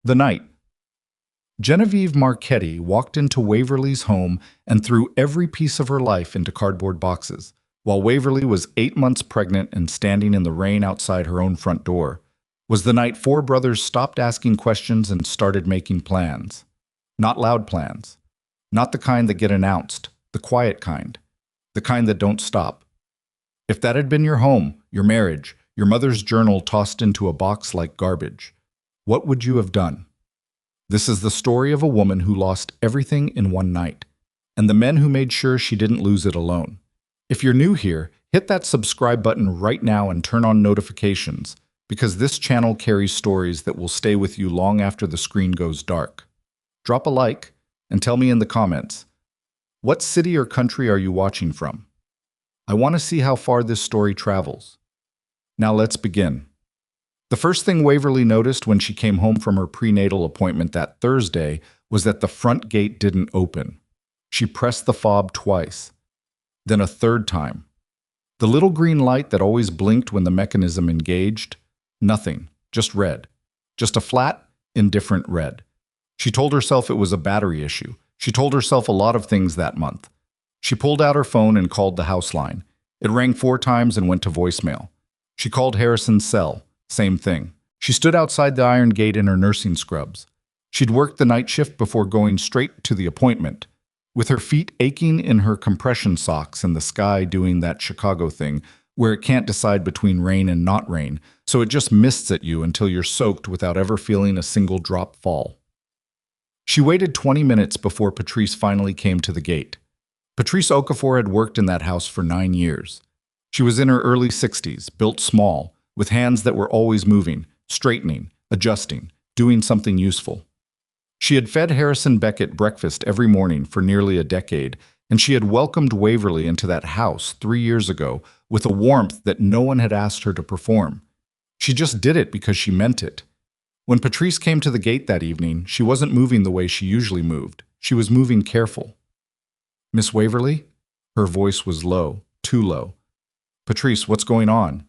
The night. Genevieve Marquetti walked into Waverly's home and threw every piece of her life into cardboard boxes, while Waverly was 8 months pregnant and standing in the rain outside her own front door. Was the night four brothers stopped asking questions and started making plans. Not loud plans. Not the kind that get announced, the quiet kind. The kind that don't stop. If that had been your home, your marriage, your mother's journal tossed into a box like garbage, what would you have done? This is the story of a woman who lost everything in one night, and the men who made sure she didn't lose it alone. If you're new here, hit that subscribe button right now and turn on notifications, because this channel carries stories that will stay with you long after the screen goes dark. Drop a like, and tell me in the comments, what city or country are you watching from? I want to see how far this story travels. Now let's begin. The first thing Waverly noticed when she came home from her prenatal appointment that Thursday was that the front gate didn't open. She pressed the fob twice, then a third time. The little green light that always blinked when the mechanism engaged, nothing, just red. Just a flat, indifferent red. She told herself it was a battery issue. She told herself a lot of things that month. She pulled out her phone and called the house line. It rang 4 times and went to voicemail. She called Harrison's cell. Same thing. She stood outside the iron gate in her nursing scrubs. She'd worked the night shift before going straight to the appointment, with her feet aching in her compression socks and the sky doing that Chicago thing where it can't decide between rain and not rain, so it just mists at you until you're soaked without ever feeling a single drop fall. She waited 20 minutes before Patrice finally came to the gate. Patrice Okafor had worked in that house for 9 years. She was in her early 60s, built small, with hands that were always moving, straightening, adjusting, doing something useful. She had fed Harrison Beckett breakfast every morning for nearly a decade, and she had welcomed Waverly into that house 3 years ago with a warmth that no one had asked her to perform. She just did it because she meant it. When Patrice came to the gate that evening, she wasn't moving the way she usually moved. She was moving careful. "Miss Waverly?" Her voice was low, too low. "Patrice, what's going on?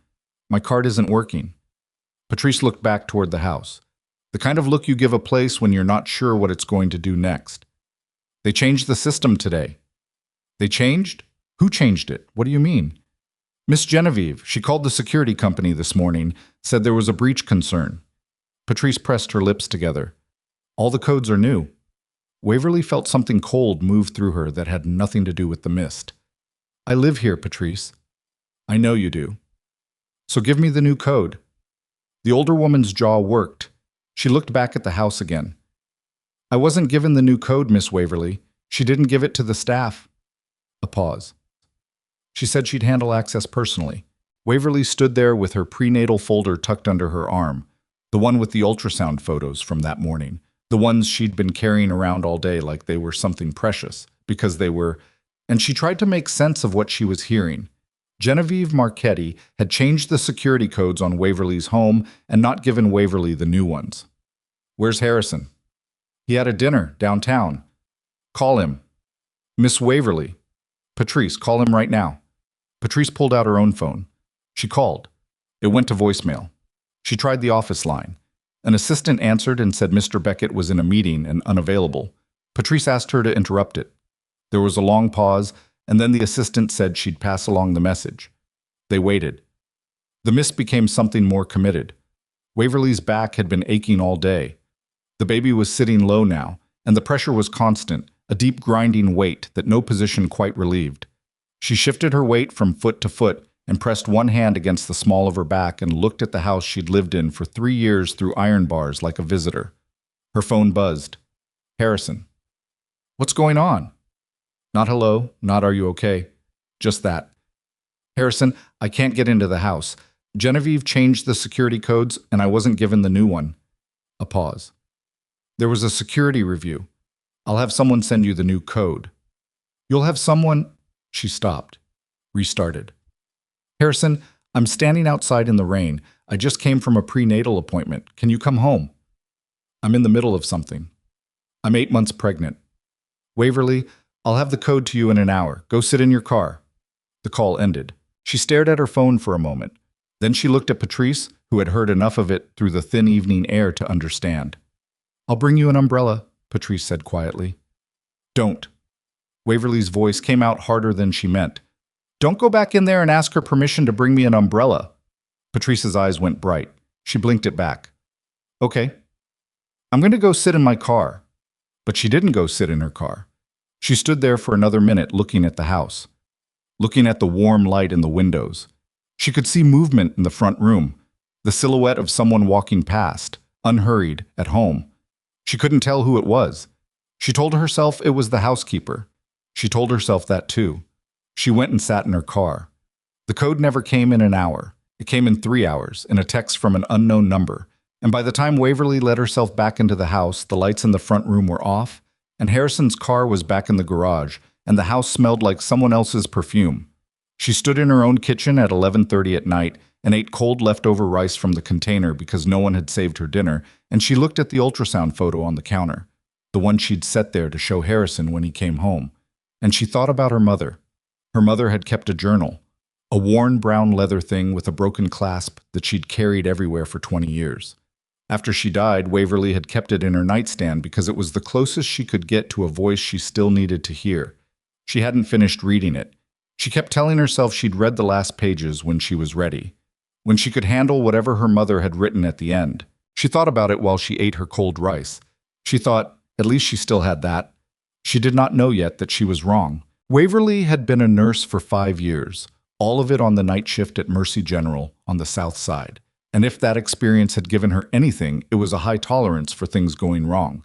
My card isn't working." Patrice looked back toward the house. The kind of look you give a place when you're not sure what it's going to do next. "They changed the system today." "They changed? Who changed it? What do you mean?" "Miss Genevieve, she called the security company this morning, said there was a breach concern." Patrice pressed her lips together. "All the codes are new." Waverly felt something cold move through her that had nothing to do with the mist. "I live here, Patrice." "I know you do. So give me the new code." The older woman's jaw worked. She looked back at the house again. "I wasn't given the new code, Miss Waverly. She didn't give it to the staff." A pause. "She said she'd handle access personally." Waverly stood there with her prenatal folder tucked under her arm, the one with the ultrasound photos from that morning, the ones she'd been carrying around all day like they were something precious, because they were, and she tried to make sense of what she was hearing. Genevieve Marquetti had changed the security codes on Waverly's home and not given Waverly the new ones. "Where's Harrison?" "He had a dinner downtown." "Call him." "Miss Waverly." "Patrice, call him right now." Patrice pulled out her own phone. She called. It went to voicemail. She tried the office line. An assistant answered and said Mr. Beckett was in a meeting and unavailable. Patrice asked her to interrupt it. There was a long pause, and then the assistant said she'd pass along the message. They waited. The mist became something more committed. Waverly's back had been aching all day. The baby was sitting low now, and the pressure was constant, a deep grinding weight that no position quite relieved. She shifted her weight from foot to foot and pressed one hand against the small of her back and looked at the house she'd lived in for 3 years through iron bars like a visitor. Her phone buzzed. "Harrison." "What's going on?" Not hello, not are you okay. Just that. "Harrison, I can't get into the house. Genevieve changed the security codes and I wasn't given the new one." A pause. "There was a security review. I'll have someone send you the new code." "You'll have someone—" She stopped. Restarted. "Harrison, I'm standing outside in the rain. I just came from a prenatal appointment. Can you come home?" "I'm in the middle of something. I'm 8 months pregnant." "Waverly, I'll have the code to you in an hour. Go sit in your car." The call ended. She stared at her phone for a moment. Then she looked at Patrice, who had heard enough of it through the thin evening air to understand. I'll bring you an umbrella, Patrice said quietly. Don't. Waverly's voice came out harder than she meant. Don't go back in there and ask her permission to bring me an umbrella. Patrice's eyes went bright. She blinked it back. Okay. I'm going to go sit in my car. But she didn't go sit in her car. She stood there for another minute looking at the house, looking at the warm light in the windows. She could see movement in the front room, the silhouette of someone walking past, unhurried, at home. She couldn't tell who it was. She told herself it was the housekeeper. She told herself that too. She went and sat in her car. The code never came in an hour. It came in 3 hours, in a text from an unknown number. And by the time Waverly let herself back into the house, the lights in the front room were off, and Harrison's car was back in the garage, and the house smelled like someone else's perfume. She stood in her own kitchen at 11:30 at night and ate cold leftover rice from the container because no one had saved her dinner, and she looked at the ultrasound photo on the counter, the one she'd set there to show Harrison when he came home. And she thought about her mother. Her mother had kept a journal, a worn brown leather thing with a broken clasp that she'd carried everywhere for 20 years. After she died, Waverly had kept it in her nightstand because it was the closest she could get to a voice she still needed to hear. She hadn't finished reading it. She kept telling herself she'd read the last pages when she was ready, when she could handle whatever her mother had written at the end. She thought about it while she ate her cold rice. She thought, at least she still had that. She did not know yet that she was wrong. Waverly had been a nurse for 5 years, all of it on the night shift at Mercy General on the South Side. And if that experience had given her anything, it was a high tolerance for things going wrong.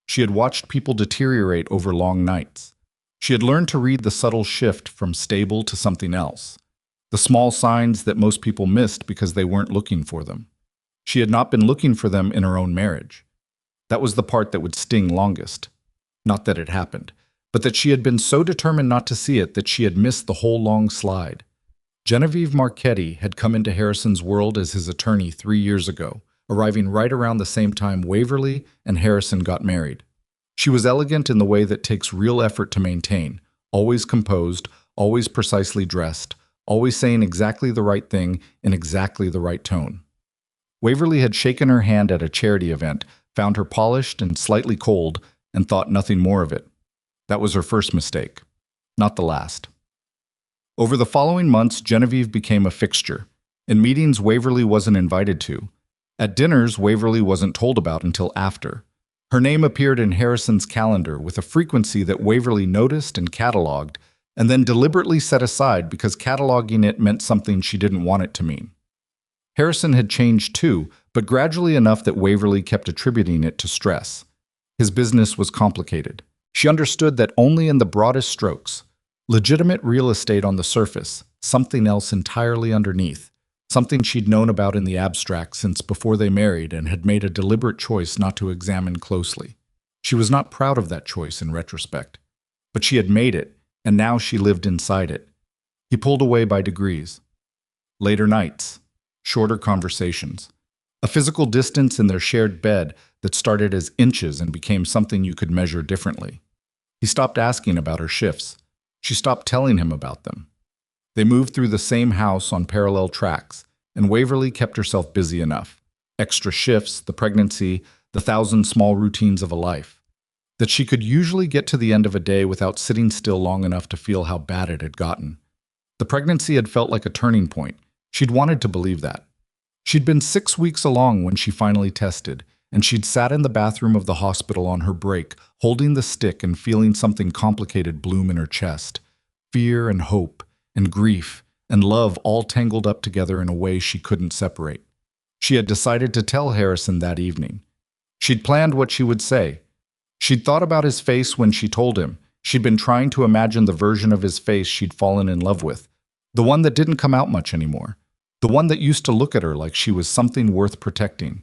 She had watched people deteriorate over long nights. She had learned to read the subtle shift from stable to something else, the small signs that most people missed because they weren't looking for them. She had not been looking for them in her own marriage. That was the part that would sting longest. Not that it happened, but that she had been so determined not to see it that she had missed the whole long slide. Genevieve Marquetti had come into Harrison's world as his attorney 3 years ago, arriving right around the same time Waverly and Harrison got married. She was elegant in the way that takes real effort to maintain, always composed, always precisely dressed, always saying exactly the right thing in exactly the right tone. Waverly had shaken her hand at a charity event, found her polished and slightly cold, and thought nothing more of it. That was her first mistake, not the last. Over the following months, Genevieve became a fixture. In meetings Waverly wasn't invited to. At dinners Waverly wasn't told about until after. Her name appeared in Harrison's calendar with a frequency that Waverly noticed and cataloged, and then deliberately set aside because cataloging it meant something she didn't want it to mean. Harrison had changed too, but gradually enough that Waverly kept attributing it to stress. His business was complicated. She understood that only in the broadest strokes. Legitimate real estate on the surface, something else entirely underneath, something she'd known about in the abstract since before they married and had made a deliberate choice not to examine closely. She was not proud of that choice in retrospect, but she had made it, and now she lived inside it. He pulled away by degrees. Later nights, shorter conversations, a physical distance in their shared bed that started as inches and became something you could measure differently. He stopped asking about her shifts. She stopped telling him about them. They moved through the same house on parallel tracks, and Waverly kept herself busy enough. Extra shifts, the pregnancy, the 1,000 small routines of a life. That she could usually get to the end of a day without sitting still long enough to feel how bad it had gotten. The pregnancy had felt like a turning point. She'd wanted to believe that. She'd been 6 weeks along when she finally tested, and she'd sat in the bathroom of the hospital on her break, holding the stick and feeling something complicated bloom in her chest. Fear and hope and grief and love all tangled up together in a way she couldn't separate. She had decided to tell Harrison that evening. She'd planned what she would say. She'd thought about his face when she told him. She'd been trying to imagine the version of his face she'd fallen in love with, the one that didn't come out much anymore, the one that used to look at her like she was something worth protecting.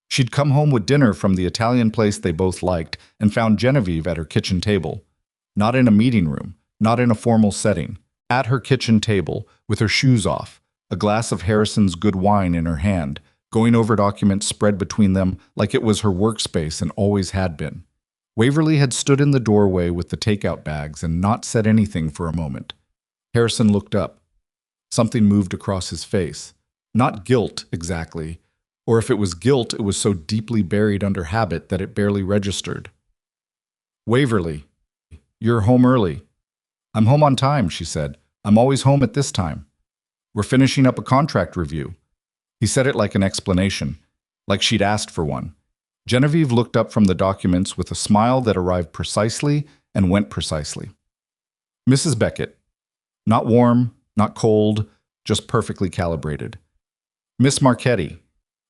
She'd come home with dinner from the Italian place they both liked and found Genevieve at her kitchen table. Not in a meeting room, not in a formal setting. At her kitchen table, with her shoes off, a glass of Harrison's good wine in her hand, going over documents spread between them like it was her workspace and always had been. Waverly had stood in the doorway with the takeout bags and not said anything for a moment. Harrison looked up. Something moved across his face. Not guilt, exactly, Or if it was guilt, it was so deeply buried under habit that it barely registered. "Waverly, you're home early." "I'm home on time," she said. "I'm always home at this time. We're finishing up a contract review." He said it like an explanation, like she'd asked for one. Genevieve looked up from the documents with a smile that arrived precisely and went precisely. "Mrs. Beckett." Not warm, not cold, just perfectly calibrated. "Miss Marquetti."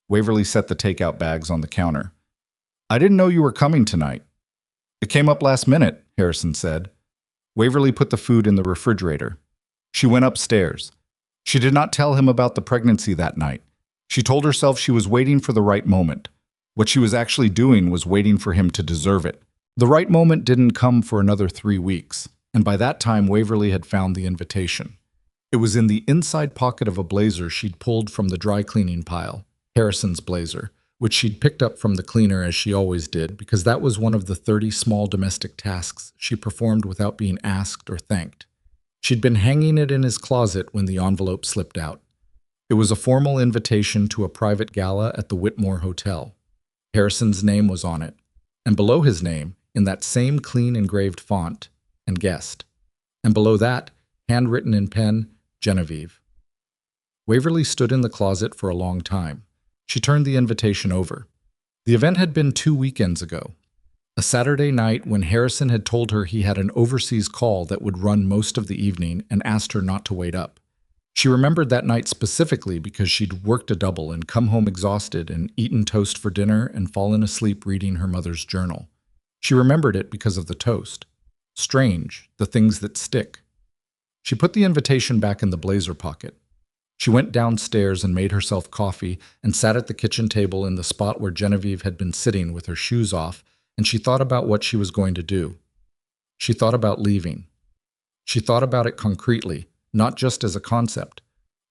Waverly set the takeout bags on the counter. "I didn't know you were coming tonight." "It came up last minute," Harrison said. Waverly put the food in the refrigerator. She went upstairs. She did not tell him about the pregnancy that night. She told herself she was waiting for the right moment. What she was actually doing was waiting for him to deserve it. The right moment didn't come for another 3 weeks, and by that time Waverly had found the invitation. It was in the inside pocket of a blazer she'd pulled from the dry cleaning pile, Harrison's blazer, which she'd picked up from the cleaner as she always did, because that was one of the 30 small domestic tasks she performed without being asked or thanked. She'd been hanging it in his closet when the envelope slipped out. It was a formal invitation to a private gala at the Whitmore Hotel. Harrison's name was on it, and below his name, in that same clean engraved font, and guest. And below that, handwritten in pen, Genevieve. Waverly stood in the closet for a long time. She turned the invitation over. The event had been 2 weekends ago. A Saturday night when Harrison had told her he had an overseas call that would run most of the evening and asked her not to wait up. She remembered that night specifically because she'd worked a double and come home exhausted and eaten toast for dinner and fallen asleep reading her mother's journal. She remembered it because of the toast. Strange, the things that stick. She put the invitation back in the blazer pocket. She went downstairs and made herself coffee and sat at the kitchen table in the spot where Genevieve had been sitting with her shoes off, and she thought about what she was going to do. She thought about leaving. She thought about it concretely, not just as a concept.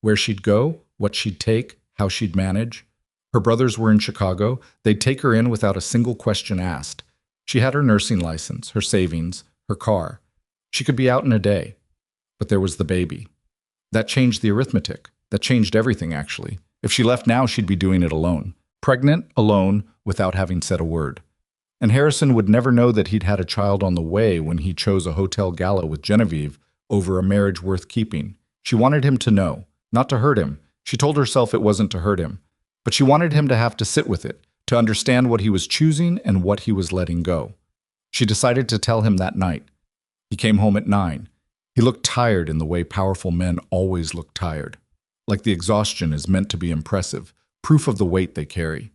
Where she'd go, what she'd take, how she'd manage. Her brothers were in Chicago. They'd take her in without a single question asked. She had her nursing license, her savings, her car. She could be out in a day. But there was the baby. That changed the arithmetic. That changed everything, actually. If she left now, she'd be doing it alone. Pregnant, alone, without having said a word. And Harrison would never know that he'd had a child on the way when he chose a hotel gala with Genevieve over a marriage worth keeping. She wanted him to know, not to hurt him. She told herself it wasn't to hurt him. But she wanted him to have to sit with it, to understand what he was choosing and what he was letting go. She decided to tell him that night. He came home at 9. He looked tired in the way powerful men always look tired. Like the exhaustion is meant to be impressive, proof of the weight they carry.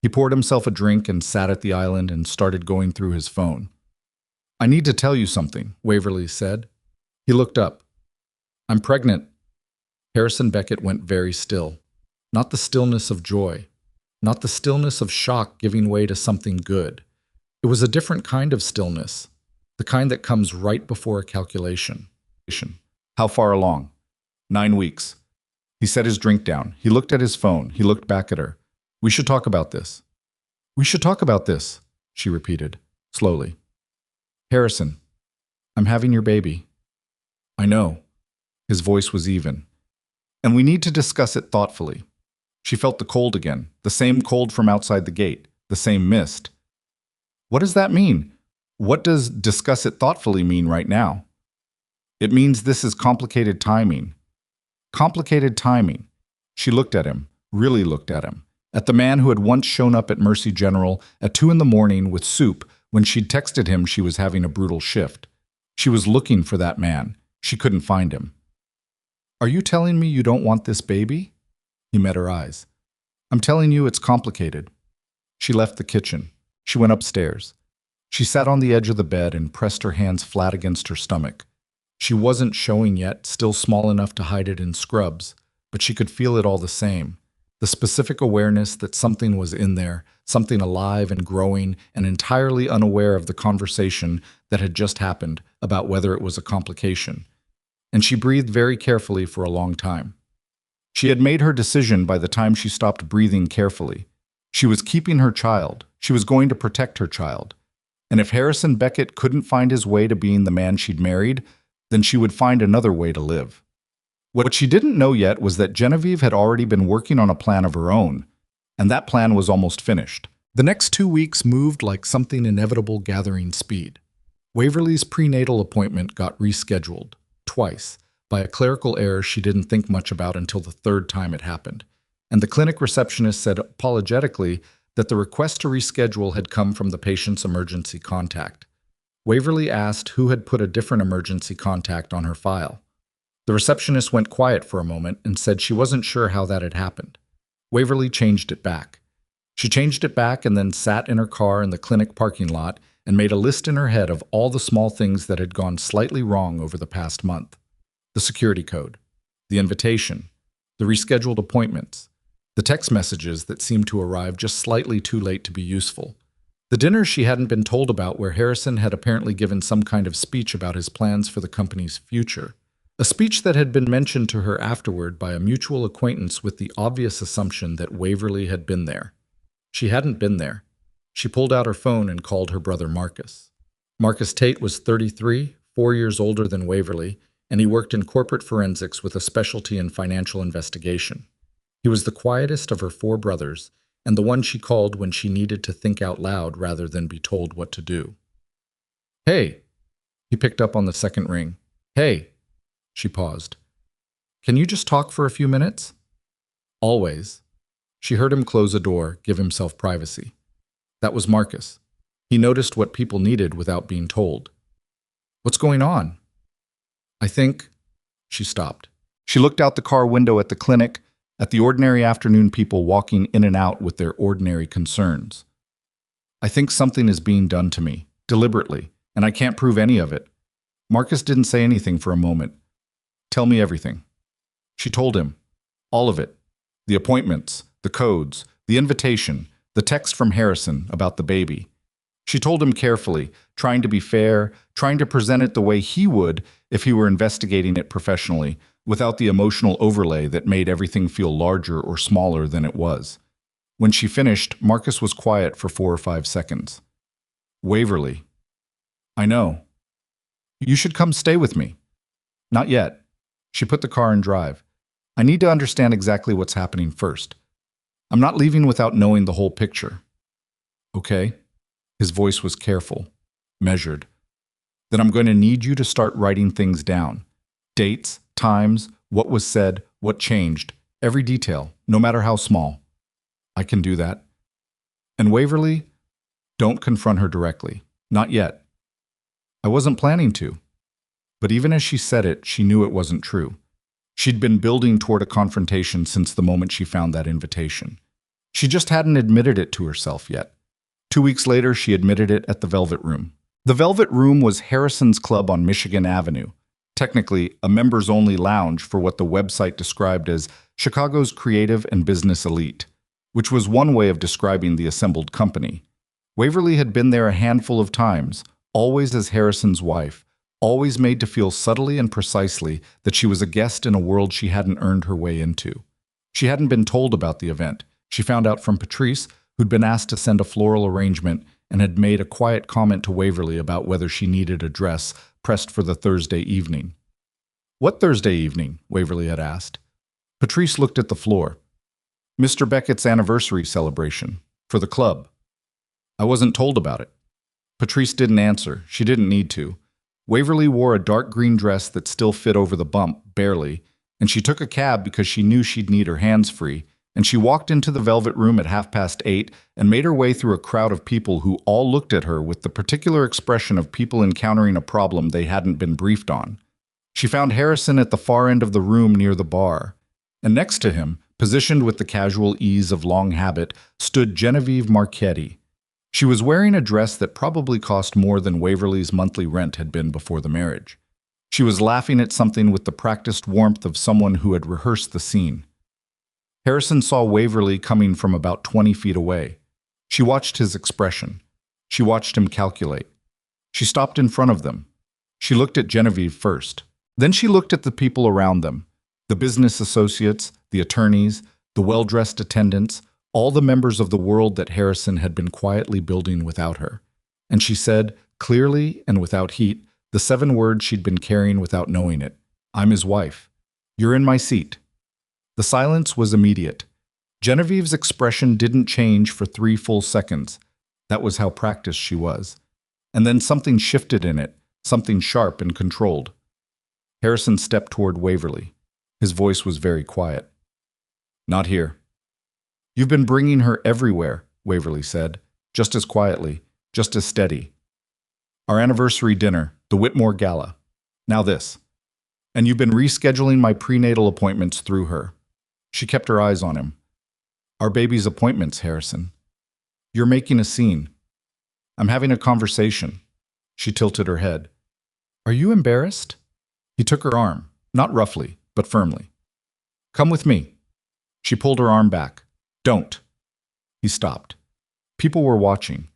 He poured himself a drink and sat at the island and started going through his phone. "I need to tell you something," Waverly said. He looked up. "I'm pregnant." Harrison Beckett went very still. Not the stillness of joy. Not the stillness of shock giving way to something good. It was a different kind of stillness. The kind that comes right before a calculation. "How far along?" 9 weeks. He set his drink down. He looked at his phone. He looked back at her. "We should talk about this." "We should talk about this," she repeated, slowly. "Harrison, I'm having your baby." "I know." His voice was even. "And we need to discuss it thoughtfully." She felt the cold again, the same cold from outside the gate, the same mist. "What does that mean? What does discuss it thoughtfully mean right now?" "It means this is complicated timing." Complicated timing. She looked at him, really looked at him, at the man who had once shown up at Mercy General at 2 in the morning with soup when she'd texted him she was having a brutal shift. She was looking for that man. She couldn't find him. "Are you telling me you don't want this baby?" He met her eyes. "I'm telling you it's complicated." She left the kitchen. She went upstairs. She sat on the edge of the bed and pressed her hands flat against her stomach. She wasn't showing yet, still small enough to hide it in scrubs, but she could feel it all the same. The specific awareness that something was in there, something alive and growing, and entirely unaware of the conversation that had just happened about whether it was a complication. And she breathed very carefully for a long time. She had made her decision by the time she stopped breathing carefully. She was keeping her child. She was going to protect her child. And if Harrison Beckett couldn't find his way to being the man she'd married, then she would find another way to live. What she didn't know yet was that Genevieve had already been working on a plan of her own, and that plan was almost finished. The next 2 weeks moved like something inevitable gathering speed. Waverly's prenatal appointment got rescheduled, twice, by a clerical error she didn't think much about until the third time it happened. And the clinic receptionist said apologetically that the request to reschedule had come from the patient's emergency contact. Waverly asked who had put a different emergency contact on her file. The receptionist went quiet for a moment and said she wasn't sure how that had happened. Waverly changed it back. She changed it back and then sat in her car in the clinic parking lot and made a list in her head of all the small things that had gone slightly wrong over the past month. The security code, the invitation, the rescheduled appointments, the text messages that seemed to arrive just slightly too late to be useful, the dinner she hadn't been told about where Harrison had apparently given some kind of speech about his plans for the company's future, a speech that had been mentioned to her afterward by a mutual acquaintance with the obvious assumption that Waverly had been there. She hadn't been there. She pulled out her phone and called her brother Marcus. Marcus Tate was 33, 4 years older than Waverly, and he worked in corporate forensics with a specialty in financial investigation. He was the quietest of her 4 brothers, and the one she called when she needed to think out loud rather than be told what to do. "Hey." He picked up on the second ring. "Hey." She paused. "Can you just talk for a few minutes?" "Always." She heard him close a door, give himself privacy. That was Marcus. He noticed what people needed without being told. "What's going on?" "I think—" She stopped. She looked out the car window at the clinic, at the ordinary afternoon people walking in and out with their ordinary concerns. "I think something is being done to me, deliberately, and I can't prove any of it." Marcus didn't say anything for a moment. "Tell me everything." She told him. All of it. The appointments, the codes, the invitation, the text from Harrison about the baby. She told him carefully, trying to be fair, trying to present it the way he would if he were investigating it professionally, without the emotional overlay that made everything feel larger or smaller than it was. When she finished, Marcus was quiet for 4 or 5 seconds. "Waverly." "I know." "You should come stay with me." "Not yet." She put the car in drive. "I need to understand exactly what's happening first. I'm not leaving without knowing the whole picture." "Okay." His voice was careful, measured. "Then I'm going to need you to start writing things down. Dates, times, what was said, what changed, every detail, no matter how small." "I can do that." "And Waverly, don't confront her directly. Not yet." "I wasn't planning to." But even as she said it, she knew it wasn't true. She'd been building toward a confrontation since the moment she found that invitation. She just hadn't admitted it to herself yet. 2 weeks later, she admitted it at the Velvet Room. The Velvet Room was Harrison's club on Michigan Avenue, technically a members-only lounge for what the website described as Chicago's creative and business elite, which was one way of describing the assembled company. Waverly had been there a handful of times, always as Harrison's wife, always made to feel subtly and precisely that she was a guest in a world she hadn't earned her way into. She hadn't been told about the event. She found out from Patrice, who'd been asked to send a floral arrangement and had made a quiet comment to Waverly about whether she needed a dress pressed for the Thursday evening. "What Thursday evening?" Waverly had asked. Patrice looked at the floor. "Mr. Beckett's anniversary celebration, for the club." "I wasn't told about it." Patrice didn't answer. She didn't need to. Waverly wore a dark green dress that still fit over the bump, barely, and she took a cab because she knew she'd need her hands free, and she walked into the Velvet Room at 8:30 and made her way through a crowd of people who all looked at her with the particular expression of people encountering a problem they hadn't been briefed on. She found Harrison at the far end of the room near the bar, and next to him, positioned with the casual ease of long habit, stood Genevieve Marquetti. She was wearing a dress that probably cost more than Waverly's monthly rent had been before the marriage. She was laughing at something with the practiced warmth of someone who had rehearsed the scene. Harrison saw Waverly coming from about 20 feet away. She watched his expression. She watched him calculate. She stopped in front of them. She looked at Genevieve first. Then she looked at the people around them, the business associates, the attorneys, the well-dressed attendants, all the members of the world that Harrison had been quietly building without her. And she said, clearly and without heat, the 7 words she'd been carrying without knowing it. "I'm his wife. You're in my seat." The silence was immediate. Genevieve's expression didn't change for 3 full seconds. That was how practiced she was. And then something shifted in it, something sharp and controlled. Harrison stepped toward Waverly. His voice was very quiet. "Not here." "You've been bringing her everywhere," Waverly said, just as quietly, just as steady. "Our anniversary dinner, the Whitmore Gala. Now this. And you've been rescheduling my prenatal appointments through her." She kept her eyes on him. "Our baby's appointments, Harrison. You're making a scene. I'm having a conversation." She tilted her head. "Are you embarrassed?" He took her arm, not roughly, but firmly. "Come with me." She pulled her arm back. "Don't." He stopped. People were watching.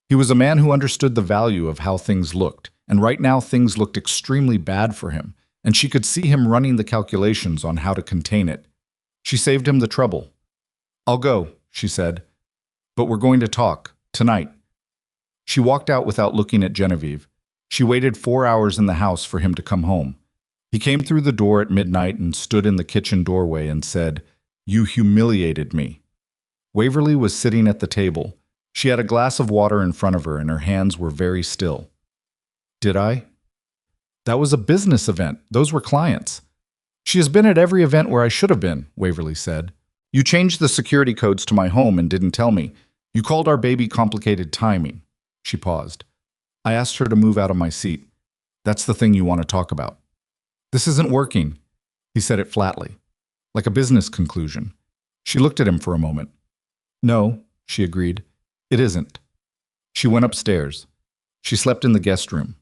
He was a man who understood the value of how things looked, and right now things looked extremely bad for him, and she could see him running the calculations on how to contain it. She saved him the trouble. "I'll go," she said. "But we're going to talk, tonight." She walked out without looking at Genevieve. She waited 4 hours in the house for him to come home. He came through the door at midnight and stood in the kitchen doorway and said, "You humiliated me." Waverly was sitting at the table. She had a glass of water in front of her and her hands were very still. "Did I?" "That was a business event. Those were clients." "She has been at every event where I should have been," Waverly said. "You changed the security codes to my home and didn't tell me. You called our baby complicated timing." She paused. "I asked her to move out of my seat. That's the thing you want to talk about." "This isn't working." He said it flatly, like a business conclusion. She looked at him for a moment. "No," she agreed. "It isn't." She went upstairs. She slept in the guest room.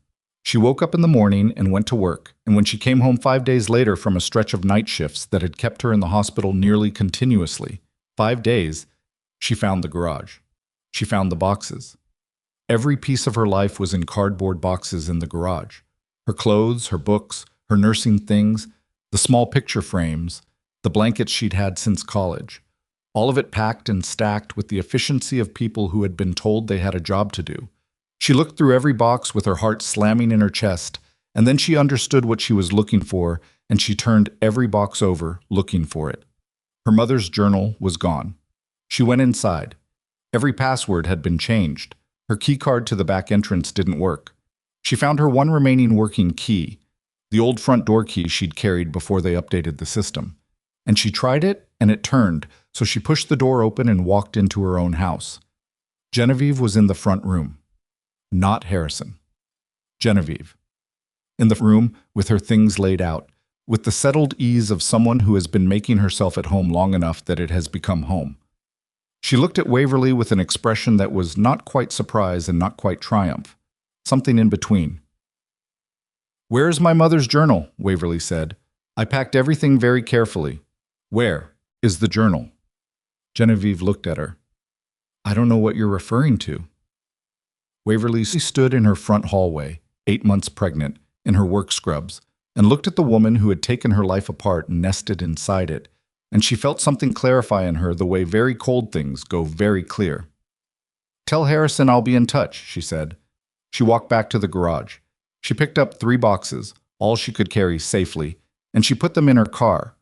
She woke up in the morning and went to work, and when she came home 5 days later from a stretch of night shifts that had kept her in the hospital nearly continuously, 5 days, she found the garage. She found the boxes. Every piece of her life was in cardboard boxes in the garage. Her clothes, her books, her nursing things, the small picture frames, the blankets she'd had since college. All of it packed and stacked with the efficiency of people who had been told they had a job to do. She looked through every box with her heart slamming in her chest, and then she understood what she was looking for, and she turned every box over, looking for it. Her mother's journal was gone. She went inside. Every password had been changed. Her key card to the back entrance didn't work. She found her one remaining working key, the old front door key she'd carried before they updated the system. And she tried it, and it turned, so she pushed the door open and walked into her own house. Genevieve was in the front room. Not Harrison. Genevieve. In the room, with her things laid out, with the settled ease of someone who has been making herself at home long enough that it has become home. She looked at Waverly with an expression that was not quite surprise and not quite triumph, something in between. "Where is my mother's journal?" Waverly said. "I packed everything very carefully. Where is the journal?" Genevieve looked at her. "I don't know what you're referring to." Waverly stood in her front hallway, 8 months pregnant, in her work scrubs, and looked at the woman who had taken her life apart and nested inside it, and she felt something clarify in her the way very cold things go very clear. "Tell Harrison I'll be in touch," she said. She walked back to the garage. She picked up 3 boxes, all she could carry safely, and she put them in her car.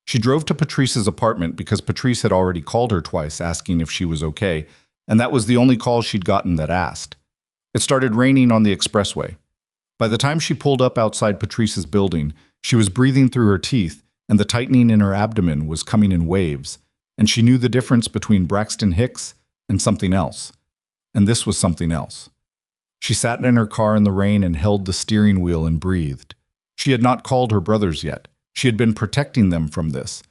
She drove to Patrice's apartment because Patrice had already called her twice asking if she was okay, and that was the only call she'd gotten that asked. It started raining on the expressway. By the time she pulled up outside Patrice's building, she was breathing through her teeth, and the tightening in her abdomen was coming in waves, and she knew the difference between Braxton Hicks and something else. And this was something else. She sat in her car in the rain and held the steering wheel and breathed. She had not called her brothers yet. She had been protecting them from this,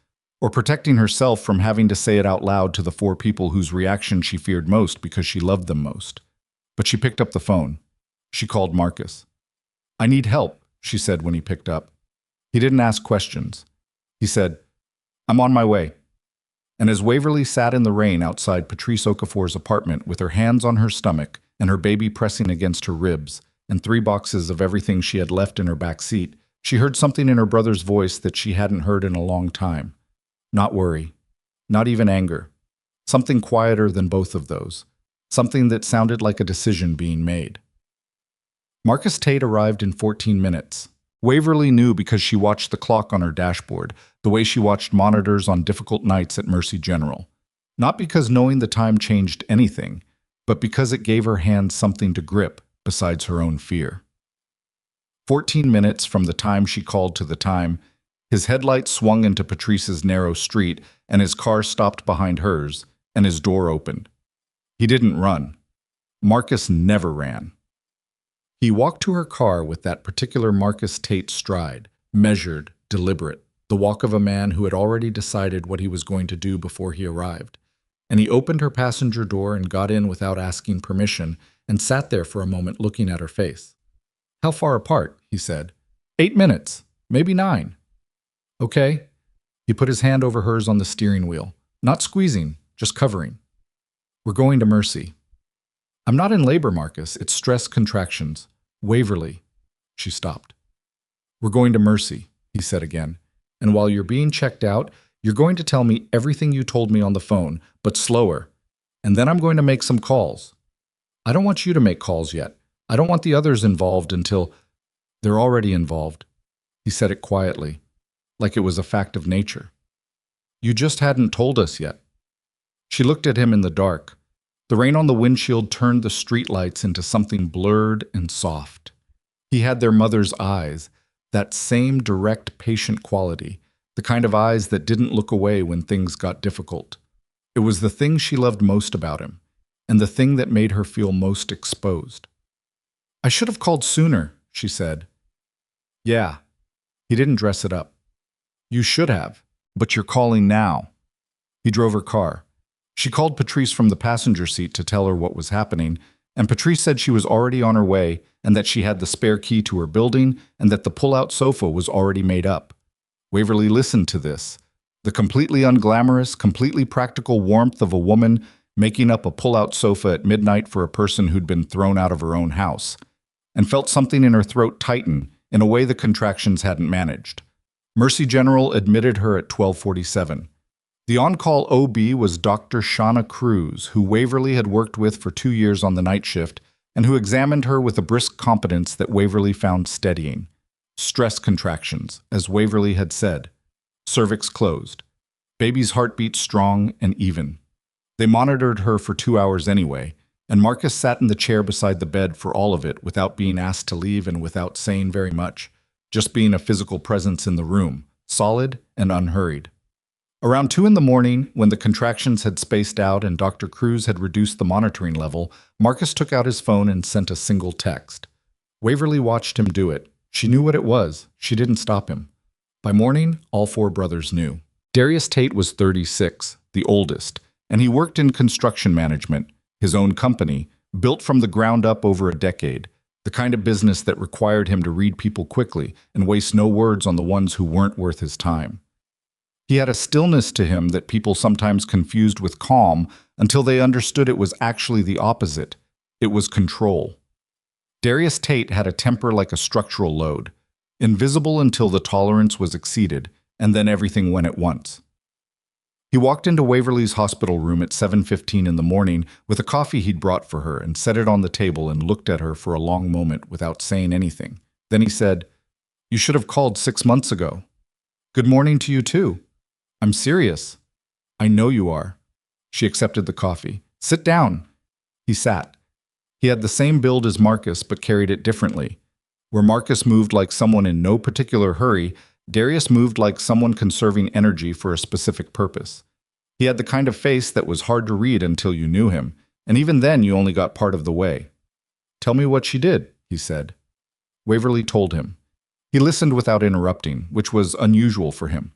or protecting herself from having to say it out loud to the 4 people whose reaction she feared most because she loved them most. But she picked up the phone. She called Marcus. "I need help," she said when he picked up. He didn't ask questions. He said, "I'm on my way." And as Waverly sat in the rain outside Patrice Okafor's apartment with her hands on her stomach and her baby pressing against her ribs and 3 boxes of everything she had left in her back seat, she heard something in her brother's voice that she hadn't heard in a long time. Not worry. Not even anger. Something quieter than both of those. Something that sounded like a decision being made. Marcus Tate arrived in 14 minutes. Waverly knew because she watched the clock on her dashboard, the way she watched monitors on difficult nights at Mercy General. Not because knowing the time changed anything, but because it gave her hands something to grip besides her own fear. 14 minutes from the time she called to the time, his headlights swung into Patrice's narrow street and his car stopped behind hers and his door opened. He didn't run. Marcus never ran. He walked to her car with that particular Marcus Tate stride, measured, deliberate, the walk of a man who had already decided what he was going to do before he arrived. And he opened her passenger door and got in without asking permission and sat there for a moment looking at her face. "How far apart?" he said. 8 minutes, maybe 9. "Okay." He put his hand over hers on the steering wheel, not squeezing, just covering. "We're going to Mercy." "I'm not in labor, Marcus. It's stress contractions. Waverly." She stopped. "We're going to Mercy," he said again. "And while you're being checked out, you're going to tell me everything you told me on the phone, but slower. And then I'm going to make some calls. I don't want you to make calls yet. I don't want the others involved until they're already involved." He said it quietly, like it was a fact of nature. "You just hadn't told us yet." She looked at him in the dark. The rain on the windshield turned the streetlights into something blurred and soft. He had their mother's eyes, that same direct, patient quality, the kind of eyes that didn't look away when things got difficult. It was the thing she loved most about him, and the thing that made her feel most exposed. "I should have called sooner," she said. "Yeah." He didn't dress it up. "You should have, but you're calling now." He drove her car. She called Patrice from the passenger seat to tell her what was happening, and Patrice said she was already on her way and that she had the spare key to her building and that the pull-out sofa was already made up. Waverly listened to this, the completely unglamorous, completely practical warmth of a woman making up a pull-out sofa at midnight for a person who'd been thrown out of her own house, and felt something in her throat tighten in a way the contractions hadn't managed. Mercy General admitted her at 12:47. The on-call OB was Dr. Shauna Cruz, who Waverly had worked with for 2 years on the night shift, and who examined her with a brisk competence that Waverly found steadying. Stress contractions, as Waverly had said. Cervix closed. Baby's heartbeat strong and even. They monitored her for 2 hours anyway, and Marcus sat in the chair beside the bed for all of it without being asked to leave and without saying very much, just being a physical presence in the room, solid and unhurried. Around 2 in the morning, when the contractions had spaced out and Dr. Cruz had reduced the monitoring level, Marcus took out his phone and sent a single text. Waverly watched him do it. She knew what it was. She didn't stop him. By morning, all 4 brothers knew. Darius Tate was 36, the oldest, and he worked in construction management, his own company, built from the ground up over a decade, the kind of business that required him to read people quickly and waste no words on the ones who weren't worth his time. He had a stillness to him that people sometimes confused with calm until they understood it was actually the opposite. It was control. Darius Tate had a temper like a structural load, invisible until the tolerance was exceeded, and then everything went at once. He walked into Waverly's hospital room at 7:15 in the morning with a coffee he'd brought for her and set it on the table and looked at her for a long moment without saying anything. Then he said, "You should have called 6 months ago." "Good morning to you too." "I'm serious." "I know you are." She accepted the coffee. "Sit down." He sat. He had the same build as Marcus but carried it differently. Where Marcus moved like someone in no particular hurry, Darius moved like someone conserving energy for a specific purpose. He had the kind of face that was hard to read until you knew him, and even then you only got part of the way. "Tell me what she did," he said. Waverly told him. He listened without interrupting, which was unusual for him.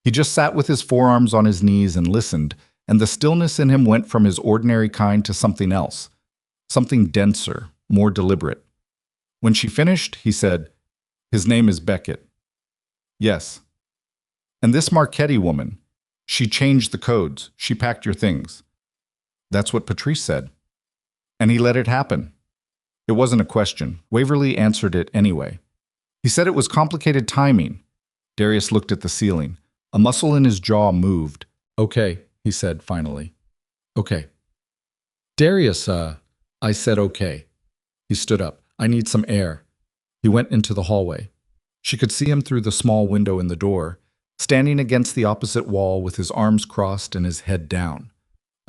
He just sat with his forearms on his knees and listened, and the stillness in him went from his ordinary kind to something else, something denser, more deliberate. When she finished, he said, "His name is Beckett." "Yes." "And this Marquetti woman, she changed the codes. She packed your things." "That's what Patrice said." "And he let it happen." It wasn't a question. Waverly answered it anyway. He said it was complicated timing. Darius looked at the ceiling. A muscle in his jaw moved. "Okay," he said finally. "Okay." "Darius, I said okay." He stood up. "I need some air." He went into the hallway. She could see him through the small window in the door, standing against the opposite wall with his arms crossed and his head down.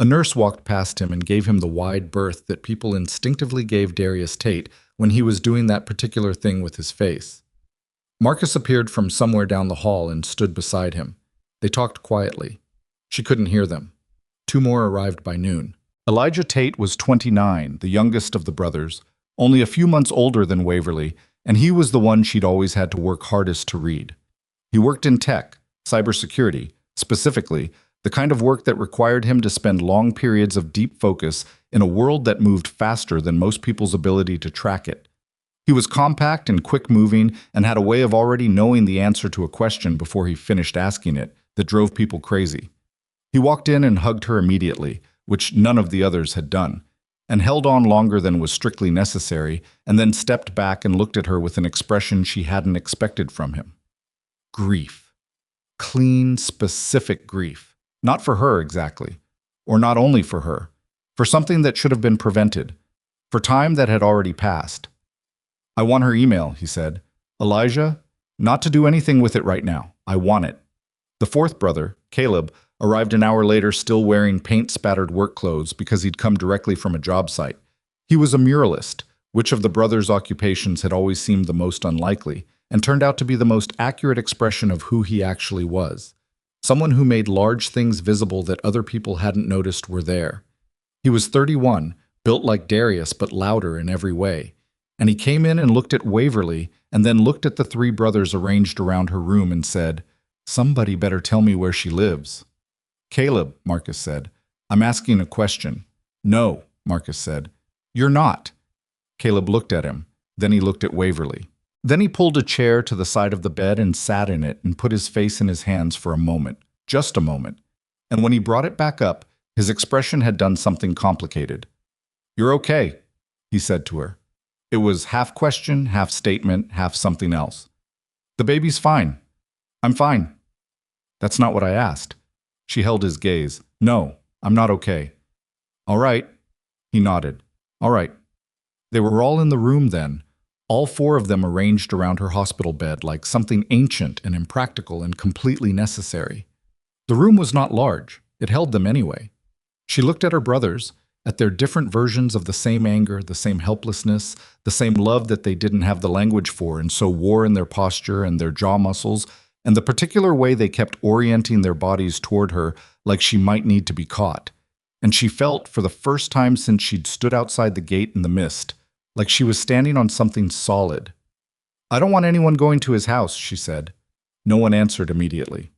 A nurse walked past him and gave him the wide berth that people instinctively gave Darius Tate when he was doing that particular thing with his face. Marcus appeared from somewhere down the hall and stood beside him. They talked quietly. She couldn't hear them. 2 more arrived by noon. Elijah Tate was 29, the youngest of the brothers, only a few months older than Waverly, and he was the one she'd always had to work hardest to read. He worked in tech, cybersecurity, specifically, the kind of work that required him to spend long periods of deep focus in a world that moved faster than most people's ability to track it. He was compact and quick-moving and had a way of already knowing the answer to a question before he finished asking it that drove people crazy. He walked in and hugged her immediately, which none of the others had done, and held on longer than was strictly necessary, and then stepped back and looked at her with an expression she hadn't expected from him. Grief. Clean, specific grief. Not for her exactly, or not only for her, for something that should have been prevented, for time that had already passed. "I want her email," he said. "Elijah, not to do anything with it right now. I want it." The 4th brother, Caleb, arrived an hour later still wearing paint-spattered work clothes because he'd come directly from a job site. He was a muralist, which of the brothers' occupations had always seemed the most unlikely, and turned out to be the most accurate expression of who he actually was. Someone who made large things visible that other people hadn't noticed were there. He was 31, built like Darius but louder in every way. And he came in and looked at Waverly and then looked at the 3 brothers arranged around her room and said, "Somebody better tell me where she lives." "Caleb," Marcus said, "I'm asking a question." "No," Marcus said. "You're not." Caleb looked at him. Then he looked at Waverly. Then he pulled a chair to the side of the bed and sat in it and put his face in his hands for a moment, just a moment. And when he brought it back up, his expression had done something complicated. "You're okay," he said to her. It was half question, half statement, half something else. "The baby's fine. I'm fine." "That's not what I asked." She held his gaze. "No, I'm not okay." "All right." He nodded. "All right." They were all in the room then, all 4 of them arranged around her hospital bed like something ancient and impractical and completely necessary. The room was not large. It held them anyway. She looked at her brothers, at their different versions of the same anger, the same helplessness, the same love that they didn't have the language for and so wore in their posture and their jaw muscles, and the particular way they kept orienting their bodies toward her like she might need to be caught. And she felt, for the first time since she'd stood outside the gate in the mist, like she was standing on something solid. "I don't want anyone going to his house," she said. No one answered immediately.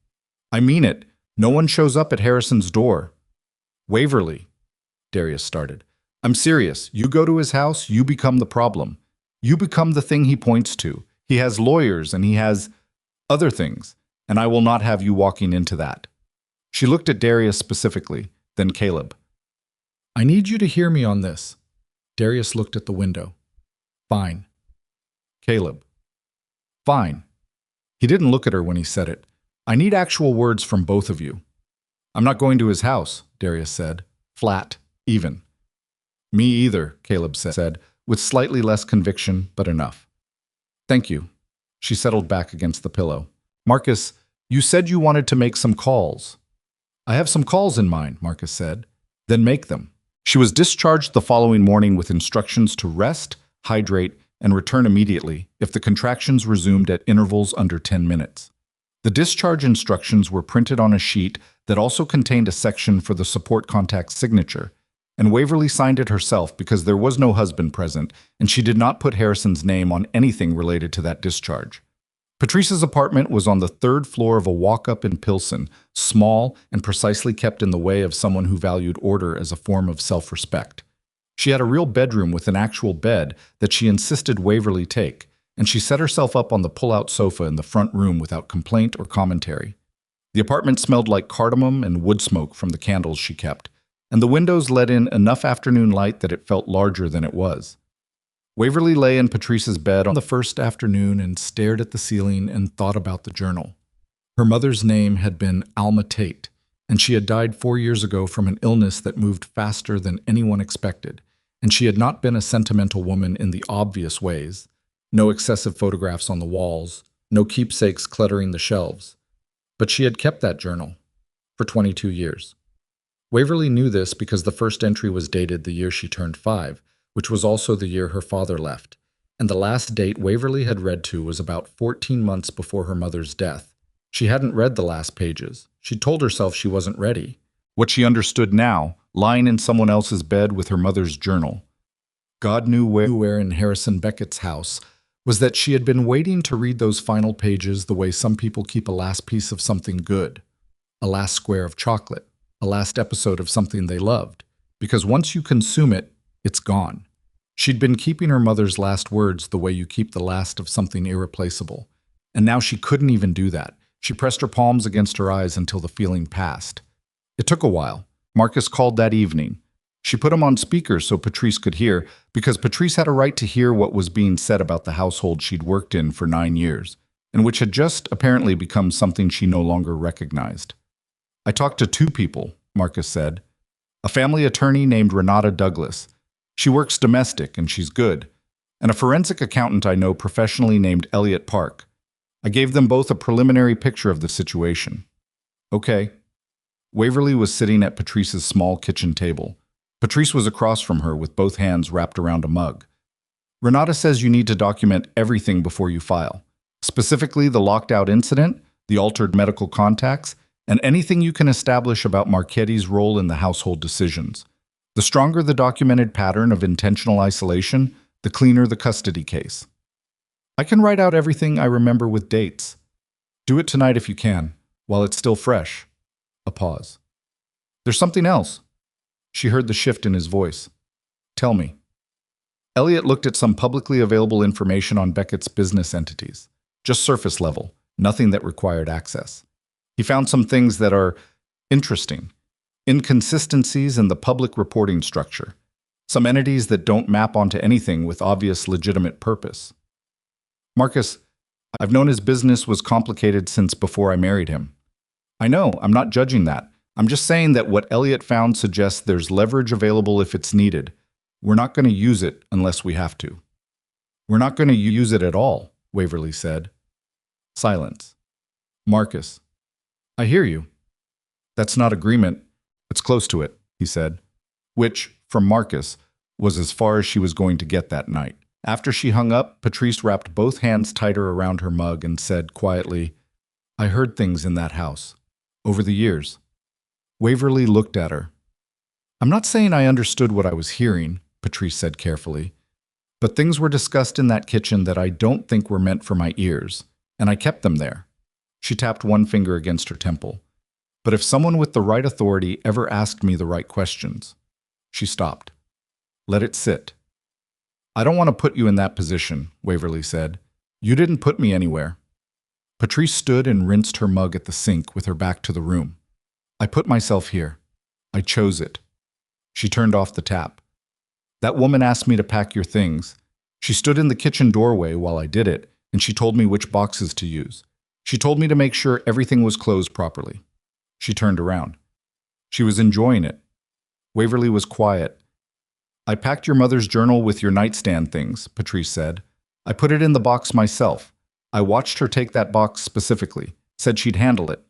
"I mean it. No one shows up at Harrison's door." "Waverly," Darius started. "I'm serious. You go to his house, you become the problem. You become the thing he points to. He has lawyers and he has other things, and I will not have you walking into that." She looked at Darius specifically, then Caleb. "I need you to hear me on this." Darius looked at the window. "Fine." Caleb. "Fine." He didn't look at her when he said it. "I need actual words from both of you." "I'm not going to his house," Darius said. Flat, even. "Me either," Caleb said, with slightly less conviction, but enough. "Thank you." She settled back against the pillow. "Marcus, you said you wanted to make some calls." "I have some calls in mind," Marcus said. "Then make them." She was discharged the following morning with instructions to rest, hydrate, and return immediately if the contractions resumed at intervals under 10 minutes. The discharge instructions were printed on a sheet that also contained a section for the support contact's signature, and Waverly signed it herself because there was no husband present, and she did not put Harrison's name on anything related to that discharge. Patrice's apartment was on the 3rd floor of a walk-up in Pilsen, small and precisely kept in the way of someone who valued order as a form of self-respect. She had a real bedroom with an actual bed that she insisted Waverly take, and she set herself up on the pull-out sofa in the front room without complaint or commentary. The apartment smelled like cardamom and wood smoke from the candles she kept, and the windows let in enough afternoon light that it felt larger than it was. Waverly lay in Patrice's bed on the first afternoon and stared at the ceiling and thought about the journal. Her mother's name had been Alma Tate, and she had died 4 years ago from an illness that moved faster than anyone expected, and she had not been a sentimental woman in the obvious ways. No excessive photographs on the walls, no keepsakes cluttering the shelves. But she had kept that journal for 22 years. Waverly knew this because the first entry was dated the year she turned 5, which was also the year her father left, and the last date Waverly had read to was about 14 months before her mother's death. She hadn't read the last pages. She'd told herself she wasn't ready. What she understood now, lying in someone else's bed with her mother's journal, God knew where in Harrison Beckett's house, was that she had been waiting to read those final pages the way some people keep a last piece of something good, a last square of chocolate, a last episode of something they loved, because once you consume it, it's gone. She'd been keeping her mother's last words the way you keep the last of something irreplaceable, and now she couldn't even do that. She pressed her palms against her eyes until the feeling passed. It took a while. Marcus called that evening. She put him on speaker so Patrice could hear, because Patrice had a right to hear what was being said about the household she'd worked in for 9 years, and which had just apparently become something she no longer recognized. I talked to 2 people, Marcus said. A family attorney named Renata Douglas. She works domestic and she's good. And a forensic accountant I know professionally named Elliot Park. I gave them both a preliminary picture of the situation. Okay. Waverly was sitting at Patrice's small kitchen table. Patrice was across from her with both hands wrapped around a mug. Renata says you need to document everything before you file, specifically the locked-out incident, the altered medical contacts, and anything you can establish about Marquetti's role in the household decisions. The stronger the documented pattern of intentional isolation, the cleaner the custody case. I can write out everything I remember with dates. Do it tonight if you can, while it's still fresh. A pause. There's something else. She heard the shift in his voice. Tell me. Elliot looked at some publicly available information on Beckett's business entities. Just surface level, nothing that required access. He found some things that are interesting. Inconsistencies in the public reporting structure. Some entities that don't map onto anything with obvious legitimate purpose. Marcus, I've known his business was complicated since before I married him. I know, I'm not judging that. I'm just saying that what Elliot found suggests there's leverage available if it's needed. We're not going to use it unless we have to. We're not going to use it at all, Waverly said. Silence. Marcus. I hear you. That's not agreement. It's close to it, he said. Which, from Marcus, was as far as she was going to get that night. After she hung up, Patrice wrapped both hands tighter around her mug and said quietly, I heard things in that house. Over the years. Waverly looked at her. I'm not saying I understood what I was hearing, Patrice said carefully, but things were discussed in that kitchen that I don't think were meant for my ears, and I kept them there. She tapped one finger against her temple. But if someone with the right authority ever asked me the right questions, she stopped. Let it sit. I don't want to put you in that position, Waverly said. You didn't put me anywhere. Patrice stood and rinsed her mug at the sink with her back to the room. I put myself here. I chose it. She turned off the tap. That woman asked me to pack your things. She stood in the kitchen doorway while I did it, and she told me which boxes to use. She told me to make sure everything was closed properly. She turned around. She was enjoying it. Waverly was quiet. I packed your mother's journal with your nightstand things, Patrice said. I put it in the box myself. I watched her take that box specifically, said she'd handle it.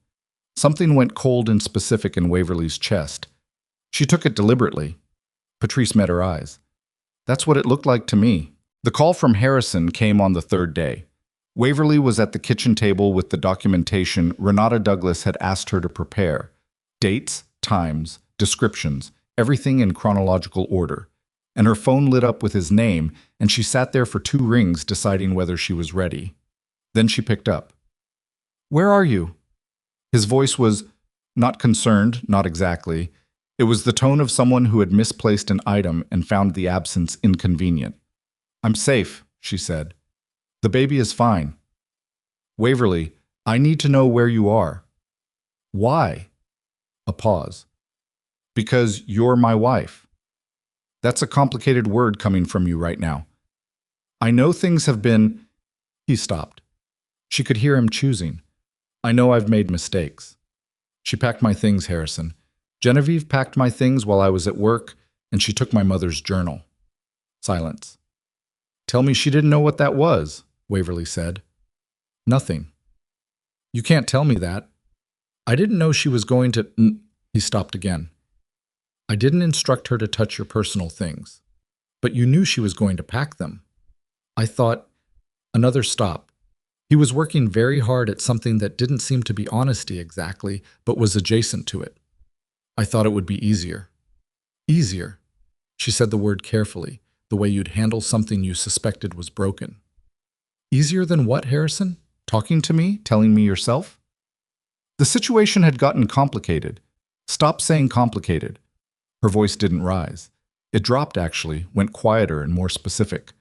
Something went cold and specific in Waverly's chest. She took it deliberately. Patrice met her eyes. That's what it looked like to me. The call from Harrison came on the 3rd day. Waverly was at the kitchen table with the documentation Renata Douglas had asked her to prepare. Dates, times, descriptions, everything in chronological order. And her phone lit up with his name, and she sat there for 2 rings deciding whether she was ready. Then she picked up. Where are you? His voice was not concerned, not exactly. It was the tone of someone who had misplaced an item and found the absence inconvenient. I'm safe, she said. The baby is fine. Waverly, I need to know where you are. Why? A pause. Because you're my wife. That's a complicated word coming from you right now. I know things have been... He stopped. She could hear him choosing. I know I've made mistakes. She packed my things, Harrison. Genevieve packed my things while I was at work, and she took my mother's journal. Silence. Tell me she didn't know what that was, Waverly said. Nothing. You can't tell me that. I didn't know she was going to... He stopped again. I didn't instruct her to touch your personal things. But you knew she was going to pack them. I thought, another stop. He was working very hard at something that didn't seem to be honesty exactly, but was adjacent to it. I thought it would be easier. Easier. She said the word carefully, the way you'd handle something you suspected was broken. Easier than what, Harrison? Talking to me? Telling me yourself? The situation had gotten complicated. Stop saying complicated. Her voice didn't rise. It dropped, actually, went quieter and more specific.